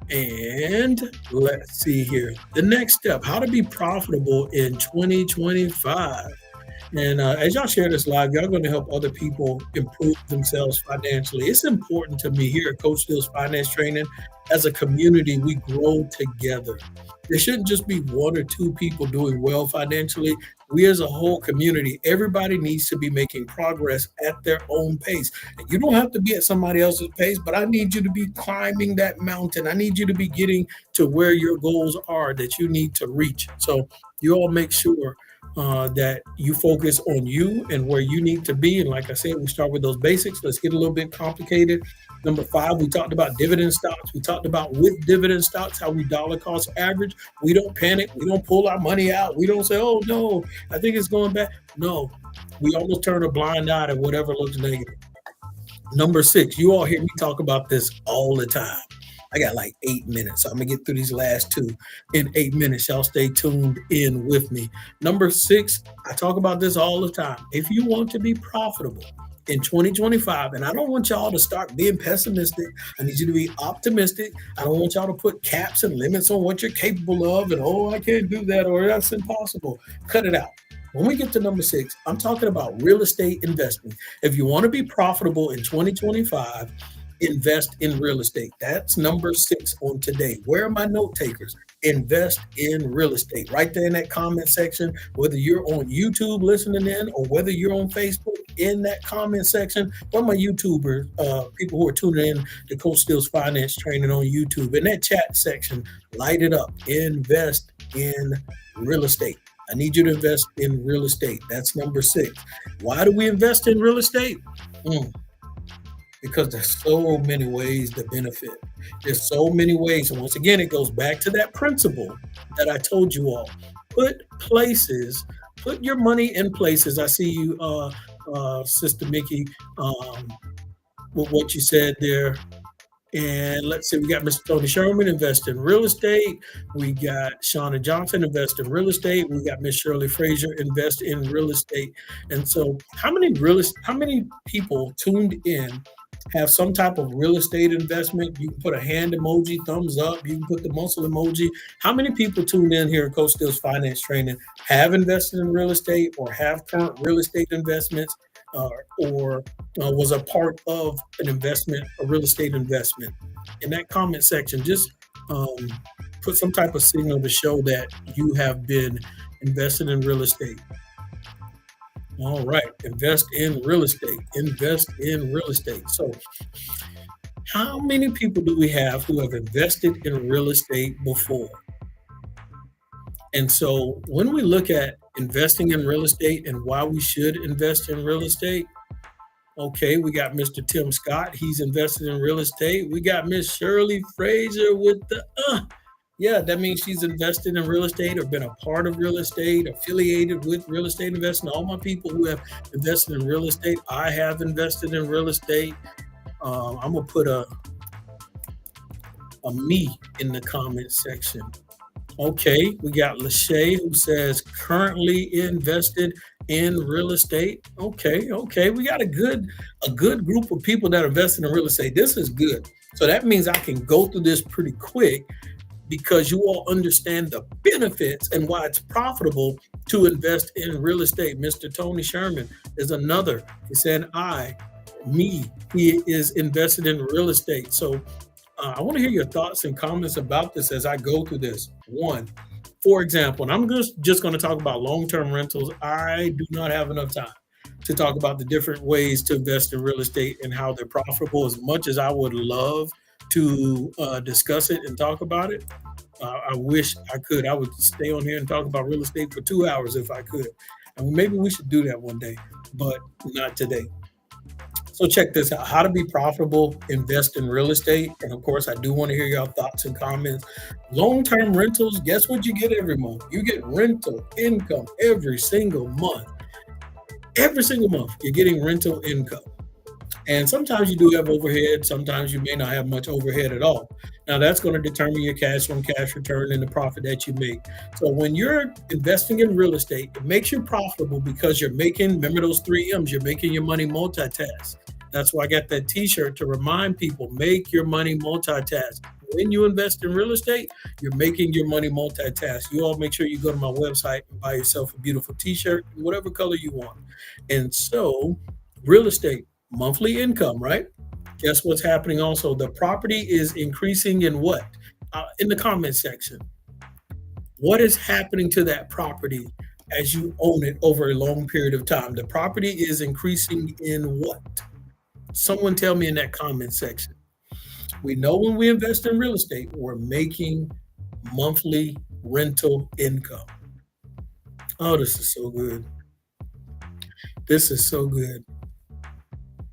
And let's see here. The next step, how to be profitable in 2025. And as y'all share this live, y'all going to help other people improve themselves financially. It's important to me here at Coach Dill's Finance Training. As a community, we grow together. There shouldn't just be one or two people doing well financially. We as a whole community, everybody needs to be making progress at their own pace. And you don't have to be at somebody else's pace, but I need you to be climbing that mountain. I need you to be getting to where your goals are that you need to reach. So you all make sure that you focus on you and where you need to be. And like I said, we start with those basics. Let's get a little bit complicated. Number 5, we talked about dividend stocks. We talked about with dividend stocks, how we dollar cost average. We don't panic. We don't pull our money out. We don't say, oh, no, I think it's going back. No, we almost turn a blind eye to whatever looks negative. Number 6, you all hear me talk about this all the time. I got like 8 minutes. So I'm going to get through these last 2 in 8 minutes. Y'all stay tuned in with me. Number 6, I talk about this all the time. If you want to be profitable in 2025, and I don't want y'all to start being pessimistic. I need you to be optimistic. I don't want y'all to put caps and limits on what you're capable of and, oh, I can't do that or that's impossible. Cut it out. When we get to number 6, I'm talking about real estate investing. If you want to be profitable in 2025, invest in real estate. That's number 6 on today. Where are my note takers? Invest in real estate. Right there in that comment section, whether you're on YouTube listening in or whether you're on Facebook, in that comment section. One of my YouTubers, people who are tuning in to Coach Dill's Finance Training on YouTube, in that chat section, light it up. Invest in real estate. I need you to invest in real estate. That's number 6. Why do we invest in real estate? Because there's so many ways to benefit. There's so many ways. And once again, it goes back to that principle that I told you all. Put your money in places. I see you, Sister Mickey, with what you said there. And let's see, we got Mr. Tony Sherman, invest in real estate. We got Shauna Johnson, invest in real estate. We got Miss Shirley Frazier, invest in real estate. And so how many people tuned in have some type of real estate investment? You can put a hand emoji, thumbs up. You can put the muscle emoji. How many people tuned in here at Coach Dill's Finance Training have invested in real estate or have current real estate investments? Or was a part of an investment, a real estate investment? In that comment section, just put some type of signal to show that you have been invested in real estate. All right, invest in real estate. Invest in real estate. So how many people do we have who have invested in real estate before? And so when we look at investing in real estate and why we should invest in real estate, okay, we got Mr. Tim Scott. He's invested in real estate. We got Miss Shirley Frazier with the, yeah, that means she's invested in real estate or been a part of real estate, affiliated with real estate investing. All my people who have invested in real estate, I have invested in real estate. I'm going to put a me in the comment section. Okay, we got Lachey who says currently invested in real estate. Okay, we got a good group of people that are invested in real estate. This is good. So that means I can go through this pretty quick because you all understand the benefits and why it's profitable to invest in real estate. Mr. Tony Sherman is another. He said he is invested in real estate. So I want to hear your thoughts and comments about this as I go through this. One, for example, and I'm just going to talk about long-term rentals. I do not have enough time to talk about the different ways to invest in real estate and how they're profitable. As much as I would love to discuss it and talk about it, I wish I could. I would stay on here and talk about real estate for 2 hours if I could. And maybe we should do that one day, but not today. So check this out, how to be profitable, invest in real estate. And of course, I do want to hear your thoughts and comments. Long-term rentals, guess what you get every month? You get rental income every single month. Every single month, you're getting rental income. And sometimes you do have overhead. Sometimes you may not have much overhead at all. Now that's going to determine your cash on cash return and the profit that you make. So when you're investing in real estate, it makes you profitable because you're making, remember those 3 M's, you're making your money multitask. That's why I got that t-shirt to remind people, make your money multitask. When you invest in real estate, you're making your money multitask. You all make sure you go to my website and buy yourself a beautiful t-shirt, whatever color you want. And so real estate, monthly income, right? Guess what's happening also? The property is increasing in what? In the comment section. What is happening to that property as you own it over a long period of time? The property is increasing in what? Someone tell me in that comment section. We know when we invest in real estate, we're making monthly rental income. Oh, this is so good. This is so good.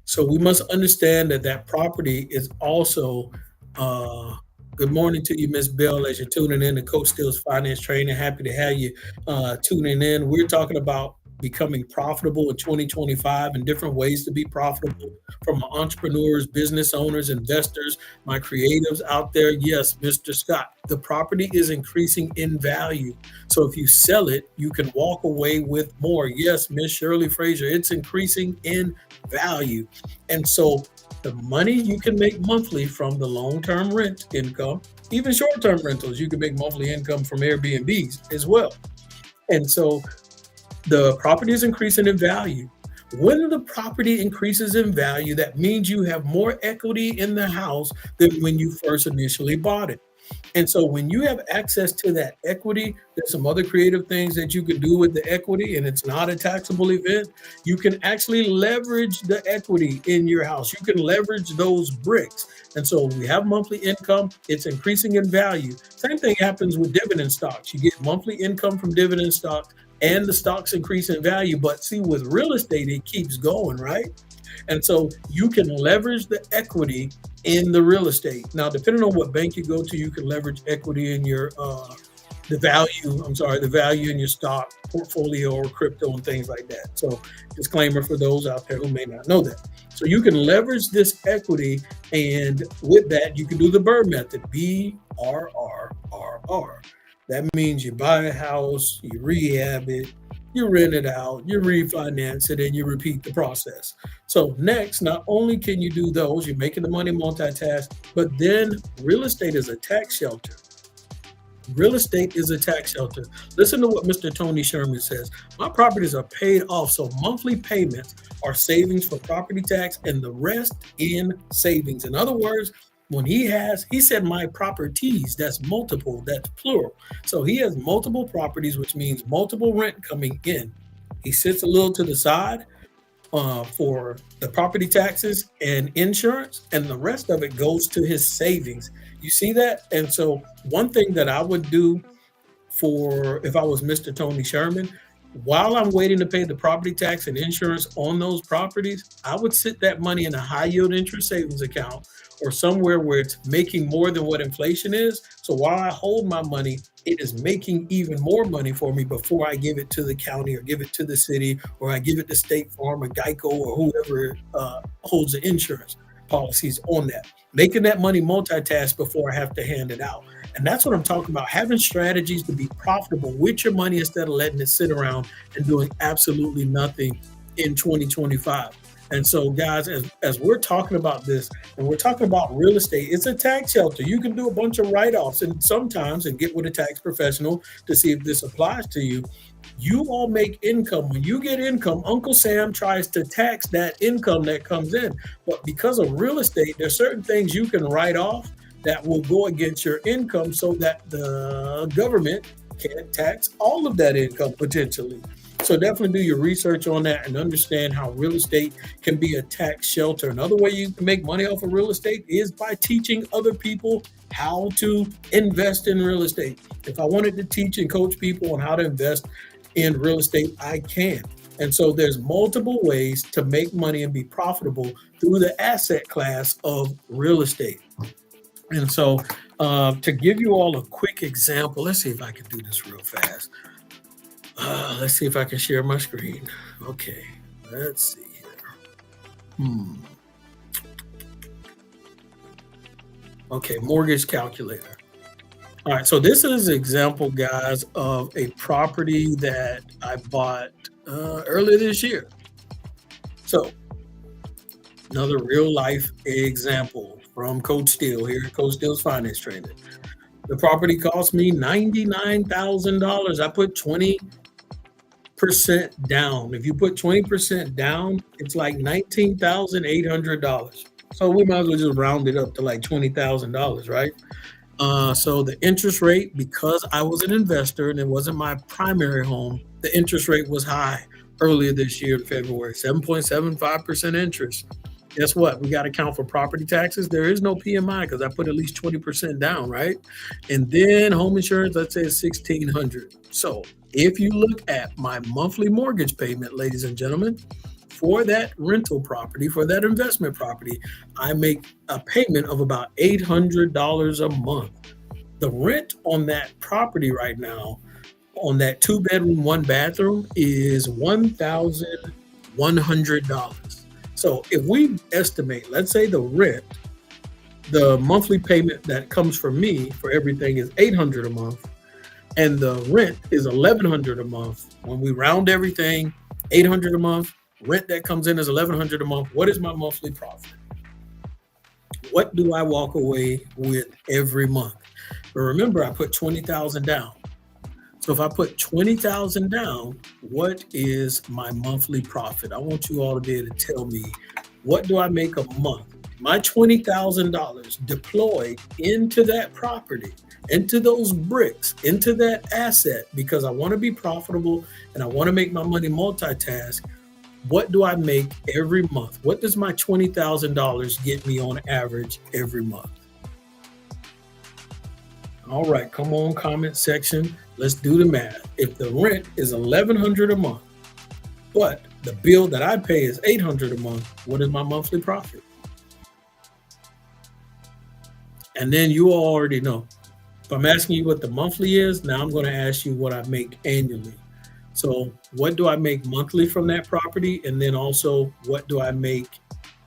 So we must understand that that property is also. Uh, Good morning to you, Miss Bell, as you're tuning in to Coach Steele's Finance Training. Happy to have you tuning in. We're talking about becoming profitable in 2025 and different ways to be profitable from entrepreneurs, business owners, investors, my creatives out there. Yes, Mr. Scott, the property is increasing in value. So if you sell it, you can walk away with more. Yes, Miss Shirley Frazier, it's increasing in value. And so the money you can make monthly from the long-term rent income, even short-term rentals, you can make monthly income from Airbnbs as well. And so the property is increasing in value. When the property increases in value, that means you have more equity in the house than when you first initially bought it. And so when you have access to that equity, there's some other creative things that you can do with the equity, and it's not a taxable event. You can actually leverage the equity in your house. You can leverage those bricks. And so we have monthly income, it's increasing in value. Same thing happens with dividend stocks. You get monthly income from dividend stocks and the stocks increase in value. But see, with real estate, it keeps going, right? And so you can leverage the equity in the real estate. Now, depending on what bank you go to, you can leverage equity in your the value in your stock portfolio or crypto and things like that. So disclaimer for those out there who may not know that. So you can leverage this equity, and with that, you can do the BRRRR method, BRRRR. That means you buy a house, you rehab it, you rent it out, you refinance it, and you repeat the process. So next, not only can you do those, you're making the money multitask, but then real estate is a tax shelter. Real estate is a tax shelter. Listen to what Mr. Tony Sherman says. My properties are paid off, so monthly payments are savings for property tax and the rest in savings. In other words, when he said my properties, that's multiple, that's plural. So he has multiple properties, which means multiple rent coming in. He sits a little to the side for the property taxes and insurance, and the rest of it goes to his savings. You see that? And so one thing that I would do for if I was Mr. Tony Sherman, while I'm waiting to pay the property tax and insurance on those properties, I would sit that money in a high yield interest savings account or somewhere where it's making more than what inflation is. So while I hold my money, it is making even more money for me before I give it to the county or give it to the city or I give it to State Farm or Geico or whoever holds the insurance policies on that. Making that money multitask before I have to hand it out. And that's what I'm talking about, having strategies to be profitable with your money instead of letting it sit around and doing absolutely nothing in 2025. And so, guys, as we're talking about this and we're talking about real estate, it's a tax shelter. You can do a bunch of write-offs and sometimes and get with a tax professional to see if this applies to you. You all make income. When you get income, Uncle Sam tries to tax that income that comes in. But because of real estate, there's certain things you can write off that will go against your income so that the government can't tax all of that income potentially. So definitely do your research on that and understand how real estate can be a tax shelter. Another way you can make money off of real estate is by teaching other people how to invest in real estate. If I wanted to teach and coach people on how to invest in real estate, I can. And so there's multiple ways to make money and be profitable through the asset class of real estate. And so to give you all a quick example, let's see if I can do this real fast. Let's see if I can share my screen. Okay, let's see here. Okay, mortgage calculator. All right, so this is an example, guys, of a property that I bought earlier this year. So another real life example from Coach Steele here at Coach Steele's Finance Training. The property cost me $99,000. I put 20% down. If you put 20% down, it's like $19,800. So we might as well just round it up to like $20,000, right? So the interest rate, because I was an investor and it wasn't my primary home, the interest rate was high earlier this year in February, 7.75% interest. Guess what? We got to count for property taxes. There is no PMI because I put at least 20% down, right? And then home insurance, let's say it's $1,600. So if you look at my monthly mortgage payment, ladies and gentlemen, for that rental property, for that investment property, I make a payment of about $800 a month. The rent on that property right now, on that 2-bedroom, 1-bathroom, is $1,100. So if we estimate, let's say the rent, the monthly payment that comes from me for everything is $800 a month, and the rent is $1,100 a month. When we round everything, $800 a month, rent that comes in is $1,100 a month. What is my monthly profit? What do I walk away with every month? But remember, I put $20,000 down. So if I put $20,000 down, what is my monthly profit? I want you all to be able to tell me, what do I make a month? My $20,000 deployed into that property, into those bricks, into that asset, because I want to be profitable and I want to make my money multitask. What do I make every month? What does my $20,000 get me on average every month? All right, come on, comment section. Let's do the math. If the rent is $1,100 a month, but the bill that I pay is $800 a month, what is my monthly profit? And then you all already know. If I'm asking you what the monthly is, now I'm going to ask you what I make annually. So what do I make monthly from that property? And then also, what do I make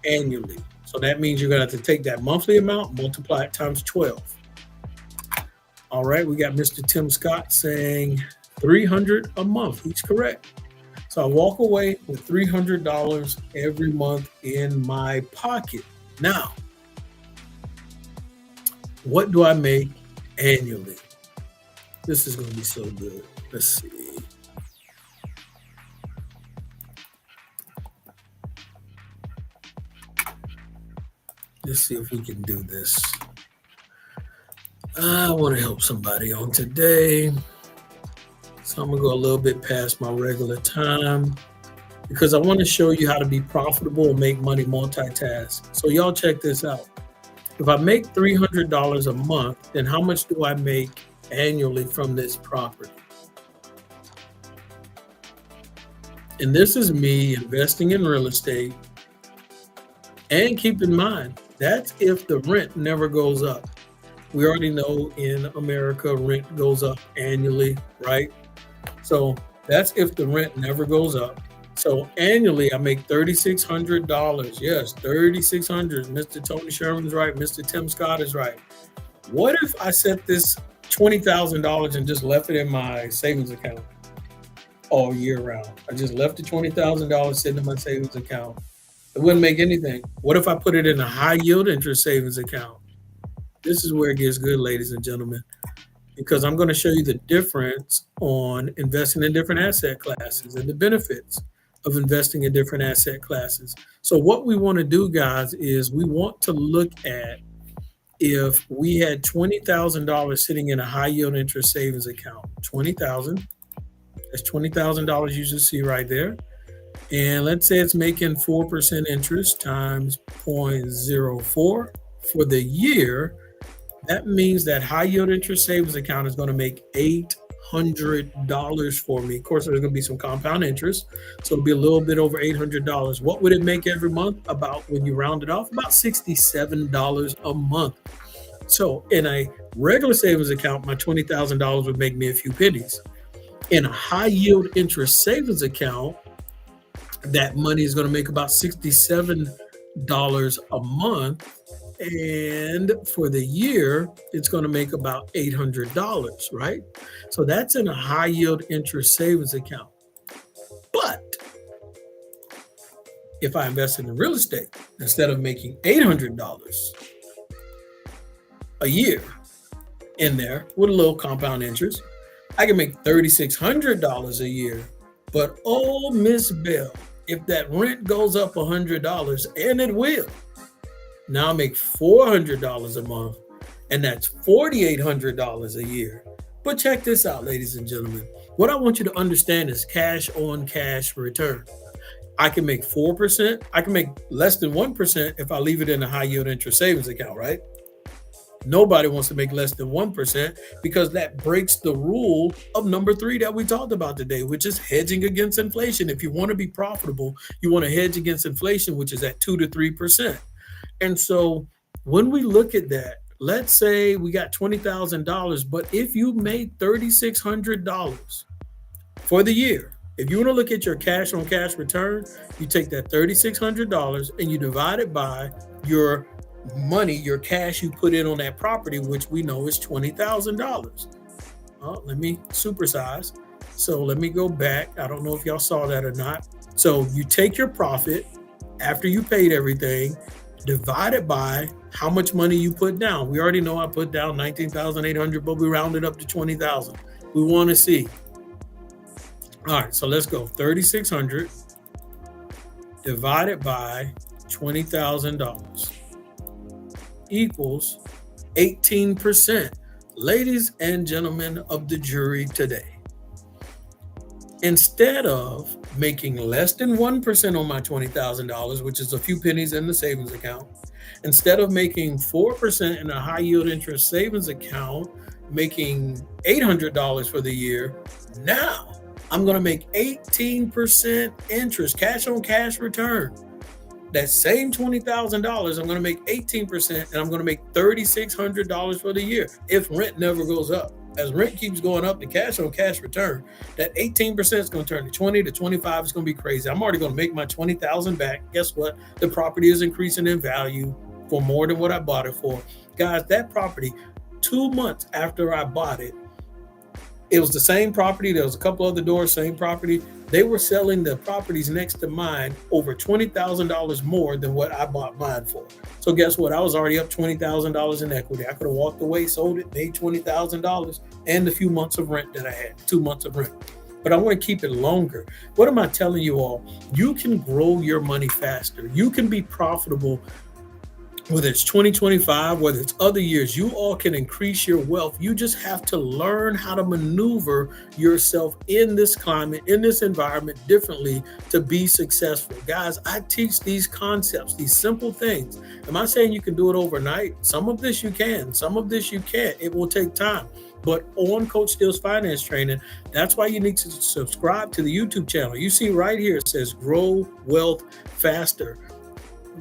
annually? So that means you're going to have to take that monthly amount, multiply it times 12. All right, we got Mr. Tim Scott saying $300 a month. He's correct. So I walk away with $300 every month in my pocket. Now, what do I make annually? This is going to be so good. Let's see. Let's see if we can do this. I want to help somebody on today. So I'm going to go a little bit past my regular time because I want to show you how to be profitable and make money multitask. So y'all check this out. If I make $300 a month, then how much do I make annually from this property? And this is me investing in real estate. And keep in mind, that's if the rent never goes up. We already know in America, rent goes up annually, right? So that's if the rent never goes up. So annually, I make $3,600. Yes, $3,600. Mr. Tony Sherman's right. Mr. Tim Scott is right. What if I set this $20,000 and just left it in my savings account all year round? I just left the $20,000 sitting in my savings account. It wouldn't make anything. What if I put it in a high yield interest savings account? This is where it gets good, ladies and gentlemen, because I'm going to show you the difference on investing in different asset classes and the benefits of investing in different asset classes. So what we want to do, guys, is we want to look at if we had $20,000 sitting in a high yield interest savings account. $20,000. That's $20,000 you should see right there. And let's say it's making 4% interest times 0.04 for the year. That means that high yield interest savings account is going to make $800 for me. Of course, there's going to be some compound interest, so it'll be a little bit over $800. What would it make every month? About, when you round it off, about $67 a month. So in a regular savings account, my $20,000 would make me a few pennies. In a high yield interest savings account, that money is going to make about $67 a month. And for the year, it's going to make about $800, right? So that's in a high yield interest savings account. But if I invest in real estate, instead of making $800 a year in there with a little compound interest, I can make $3,600 a year. But oh, Miss Bell, if that rent goes up $100, and it will, now I make $400 a month, and that's $4,800 a year. But check this out, ladies and gentlemen. What I want you to understand is cash on cash return. I can make 4%. I can make less than 1% if I leave it in a high yield interest savings account, right? Nobody wants to make less than 1% because that breaks the rule of number 3 that we talked about today, which is hedging against inflation. If you want to be profitable, you want to hedge against inflation, which is at 2 to 3%. And so when we look at that, let's say we got $20,000, but if you made $3,600 for the year, if you want to look at your cash on cash return, you take that $3,600 and you divide it by your money, your cash you put in on that property, which we know is $20,000. Let me supersize. So let me go back. I don't know if y'all saw that or not. So you take your profit after you paid everything, divide it by how much money you put down. We already know I put down $19,800, but we rounded up to $20,000. We want to see. All right, so let's go. $3,600 divided by $20,000 equals 18%. Ladies and gentlemen of the jury today, instead of making less than 1% on my $20,000, which is a few pennies in the savings account, instead of making 4% in a high yield interest savings account, making $800 for the year, now I'm going to make 18% interest, cash on cash return. That same $20,000, I'm going to make 18%, and I'm going to make $3,600 for the year if rent never goes up. As rent keeps going up, the cash on cash return, that 18% is going to turn to 20 to 25. It's going to be crazy. I'm already going to make my $20,000 back. Guess what? The property is increasing in value for more than what I bought it for. Guys, that property, 2 months after I bought it, it was the same property. There was a couple other doors, same property. They were selling the properties next to mine over $20,000 more than what I bought mine for. So guess what? I was already up $20,000 in equity. I could have walked away, sold it, made $20,000 and the few months of rent that I had, 2 months of rent. But I want to keep it longer. What am I telling you all? You can grow your money faster. You can be profitable. Whether it's 2025, whether it's other years, you all can increase your wealth. You just have to learn how to maneuver yourself in this climate, in this environment differently to be successful. Guys, I teach these concepts, these simple things. Am I saying you can do it overnight? Some of this you can, some of this you can't. It will take time. But on Coach Steele's Finance Training, that's why you need to subscribe to the YouTube channel. You see right here, it says Grow Wealth Faster.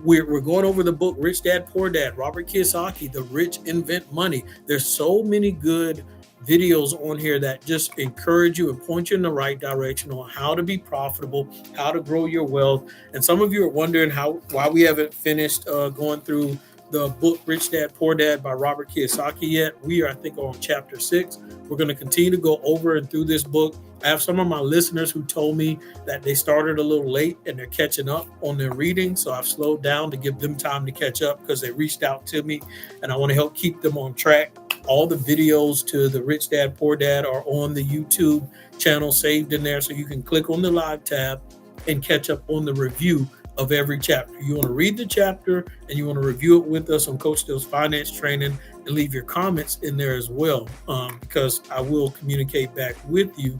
We're going over the book, Rich Dad, Poor Dad, Robert Kiyosaki, The Rich Invent Money. There's so many good videos on here that just encourage you and point you in the right direction on how to be profitable, how to grow your wealth. And some of you are wondering why we haven't finished going through the book, Rich Dad, Poor Dad by Robert Kiyosaki yet. We are, I think, on chapter 6. We're going to continue to go over and through this book. I have some of my listeners who told me that they started a little late and they're catching up on their reading. So I've slowed down to give them time to catch up because they reached out to me and I want to help keep them on track. All the videos to the Rich Dad, Poor Dad are on the YouTube channel saved in there. So you can click on the live tab and catch up on the review of every chapter. You want to read the chapter and you want to review it with us on Coach Steele's Finance Training and leave your comments in there as well, because I will communicate back with you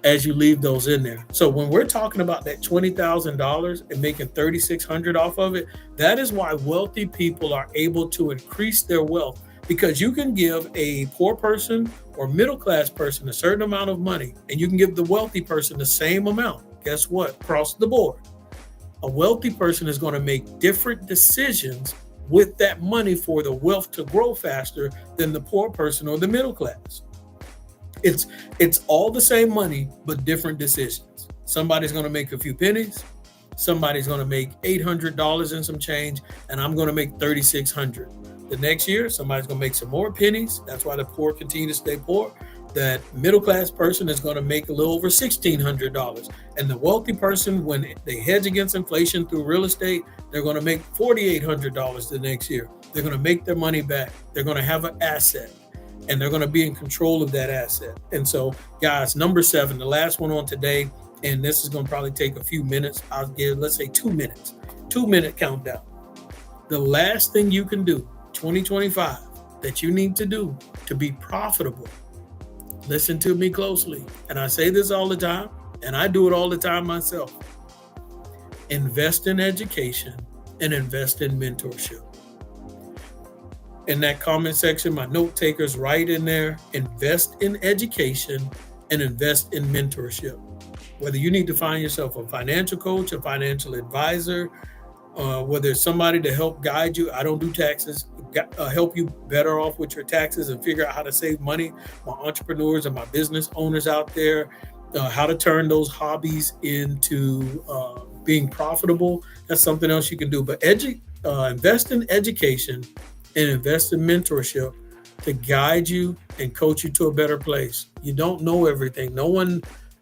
as you leave those in there. So when we're talking about that $20,000 and making $3,600 off of it, that is why wealthy people are able to increase their wealth because you can give a poor person or middle class person a certain amount of money, and you can give the wealthy person the same amount. Guess what? Across the board, a wealthy person is going to make different decisions with that money for the wealth to grow faster than the poor person or the middle class. It's all the same money, but different decisions. Somebody's going to make a few pennies. Somebody's going to make $800 and some change, and I'm going to make $3,600. The next year, somebody's going to make some more pennies. That's why the poor continue to stay poor. That middle class person is going to make a little over $1,600, and the wealthy person, when they hedge against inflation through real estate, they're going to make $4,800 the next year. They're going to make their money back. They're going to have an asset, and they're going to be in control of that asset. And so, guys, number 7, the last one on today, and this is going to probably take a few minutes. I'll give, let's say 2 minutes, 2-minute countdown. The last thing you can do, 2025, that you need to do to be profitable. Listen to me closely. And I say this all the time, and I do it all the time myself. Invest in education and invest in mentorship. In that comment section, my note takers write in there, invest in education and invest in mentorship. Whether you need to find yourself a financial coach, a financial advisor, whether it's somebody to help guide you. I don't do taxes. Help you better off with your taxes and figure out how to save money. My entrepreneurs and my business owners out there, how to turn those hobbies into being profitable. That's something else you can do. But invest in education and invest in mentorship to guide you and coach you to a better place. You don't know everything. No one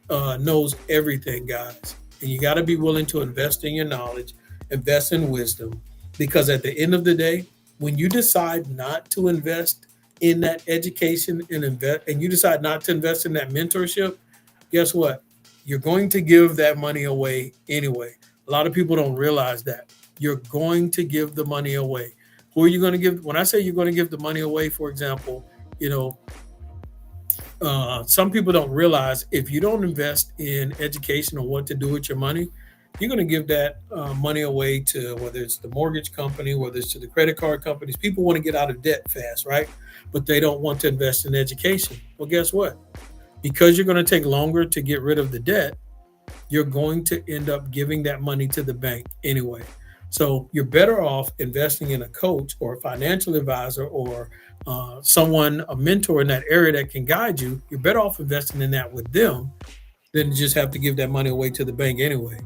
knows everything, guys. And you got to be willing to invest in your knowledge, invest in wisdom, because at the end of the day, when you decide not to invest in that education and you decide not to invest in that mentorship, guess what? You're going to give that money away anyway. A lot of people don't realize that. You're going to give the money away. Who are you going to give? When I say you're going to give the money away, for example, some people don't realize if you don't invest in education on what to do with your money, you're going to give that money away to whether it's the mortgage company, whether it's to the credit card companies. People want to get out of debt fast, right? But they don't want to invest in education. Well, guess what? Because you're going to take longer to get rid of the debt, you're going to end up giving that money to the bank anyway. So you're better off investing in a coach or a financial advisor or a mentor in that area that can guide you. You're better off investing in that with them than just have to give that money away to the bank anyway.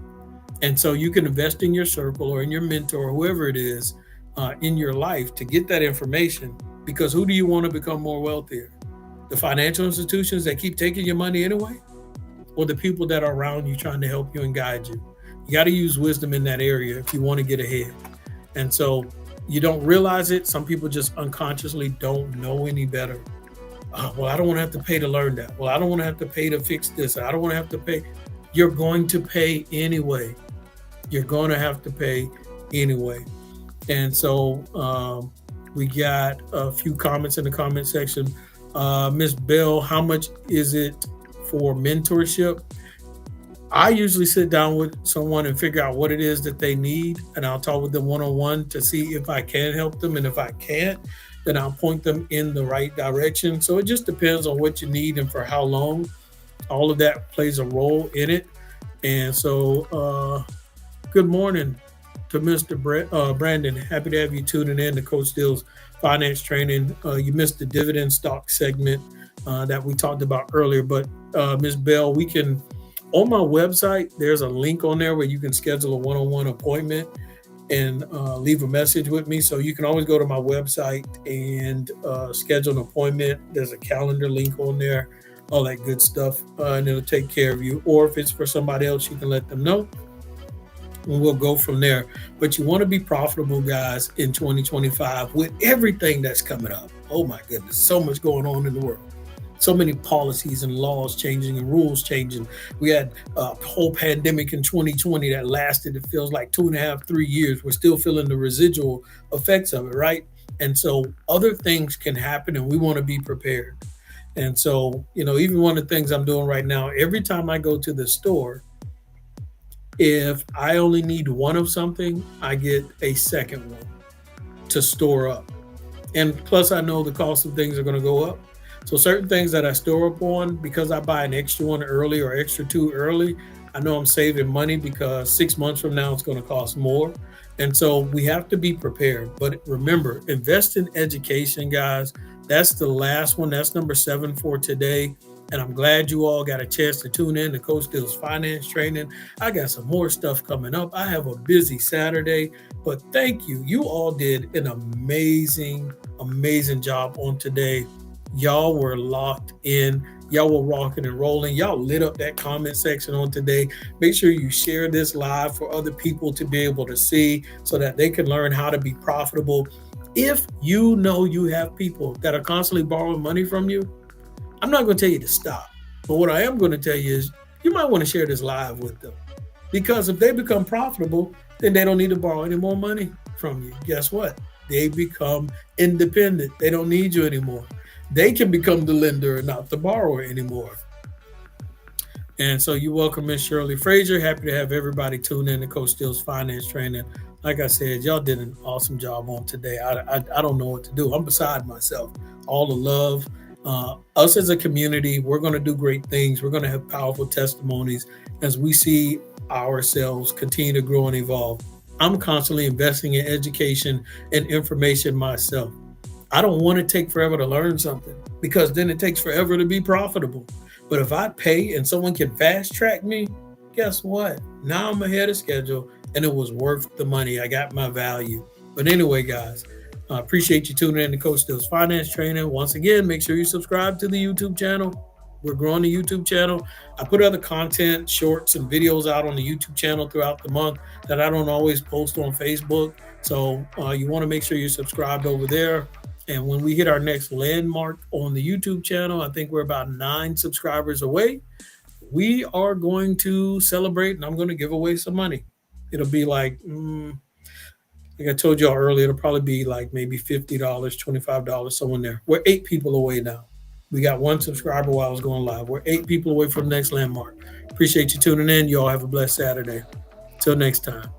And so you can invest in your circle or in your mentor or whoever it is in your life to get that information, because who do you want to become more wealthier? The financial institutions that keep taking your money anyway, or the people that are around you trying to help you and guide you? You got to use wisdom in that area if you want to get ahead. And so you don't realize it. Some people just unconsciously don't know any better. Well, I don't want to have to pay to learn that. Well, I don't want to have to pay to fix this. I don't want to have to pay. You're going to pay anyway. You're going to have to pay anyway. And so we got a few comments in the comment section. Miss Bell, how much is it for mentorship? I usually sit down with someone and figure out what it is that they need, and I'll talk with them one-on-one to see if I can help them. And if I can't, then I'll point them in the right direction. So it just depends on what you need and for how long. All of that plays a role in it. And so good morning to Mr. Brandon. Happy to have you tuning in to Coach Steele's Finance Training. You missed the dividend stock segment that we talked about earlier. But Ms. Bell, we can, on my website, there's a link on there where you can schedule a one-on-one appointment and leave a message with me. So you can always go to my website and schedule an appointment. There's a calendar link on there, all that good stuff, and it'll take care of you. Or if it's for somebody else, you can let them know, and we'll go from there. But you want to be profitable, guys, in 2025 with everything that's coming up. Oh my goodness, so much going on in the world. So many policies and laws changing and rules changing. We had a whole pandemic in 2020 that lasted, it feels like 2.5, 3 years. We're still feeling the residual effects of it, right? And so other things can happen, and we want to be prepared. And so, even one of the things I'm doing right now, every time I go to the store, if I only need one of something, I get a second one to store up. And plus, I know the cost of things are going to go up. So certain things that I store up on, because I buy an extra one early or extra two early, I know I'm saving money because 6 months from now it's going to cost more. And so we have to be prepared. But remember, invest in education, guys. That's the last one. That's number 7 for today. And I'm glad you all got a chance to tune in to Coach Steele's Finance Training. I got some more stuff coming up. I have a busy Saturday, but thank you. You all did an amazing job on today. Y'all were locked in. Y'all were rocking and rolling. Y'all lit up that comment section on today. Make sure you share this live for other people to be able to see so that they can learn how to be profitable. If you know you have people that are constantly borrowing money from you, I'm not going to tell you to stop. But what I am going to tell you is you might want to share this live with them. Because if they become profitable, then they don't need to borrow any more money from you. Guess what? They become independent. They don't need you anymore. They can become the lender and not the borrower anymore. And so you're welcome, Miss Shirley Frazier. Happy to have everybody tune in to Coach Steele's Finance Training. Like I said, y'all did an awesome job on today. I don't know what to do. I'm beside myself. All the love. Us as a community, we're going to do great things. We're going to have powerful testimonies as we see ourselves continue to grow and evolve. I'm constantly investing in education and information myself. I don't want to take forever to learn something because then it takes forever to be profitable. But if I pay and someone can fast track me, guess what? Now I'm ahead of schedule and it was worth the money. I got my value. But anyway, guys, I appreciate you tuning in to Coach Steele's Finance Training. Once again, make sure you subscribe to the YouTube channel. We're growing the YouTube channel. I put other content, shorts, and videos out on the YouTube channel throughout the month that I don't always post on Facebook. So you want to make sure you're subscribed over there. And when we hit our next landmark on the YouTube channel, I think we're about 9 subscribers away. We are going to celebrate, and I'm going to give away some money. It'll be like I told y'all earlier, it'll probably be like maybe $50, $25, somewhere there. We're 8 people away now. We got 1 subscriber while I was going live. We're 8 people away from the next landmark. Appreciate you tuning in. You all have a blessed Saturday. Till next time.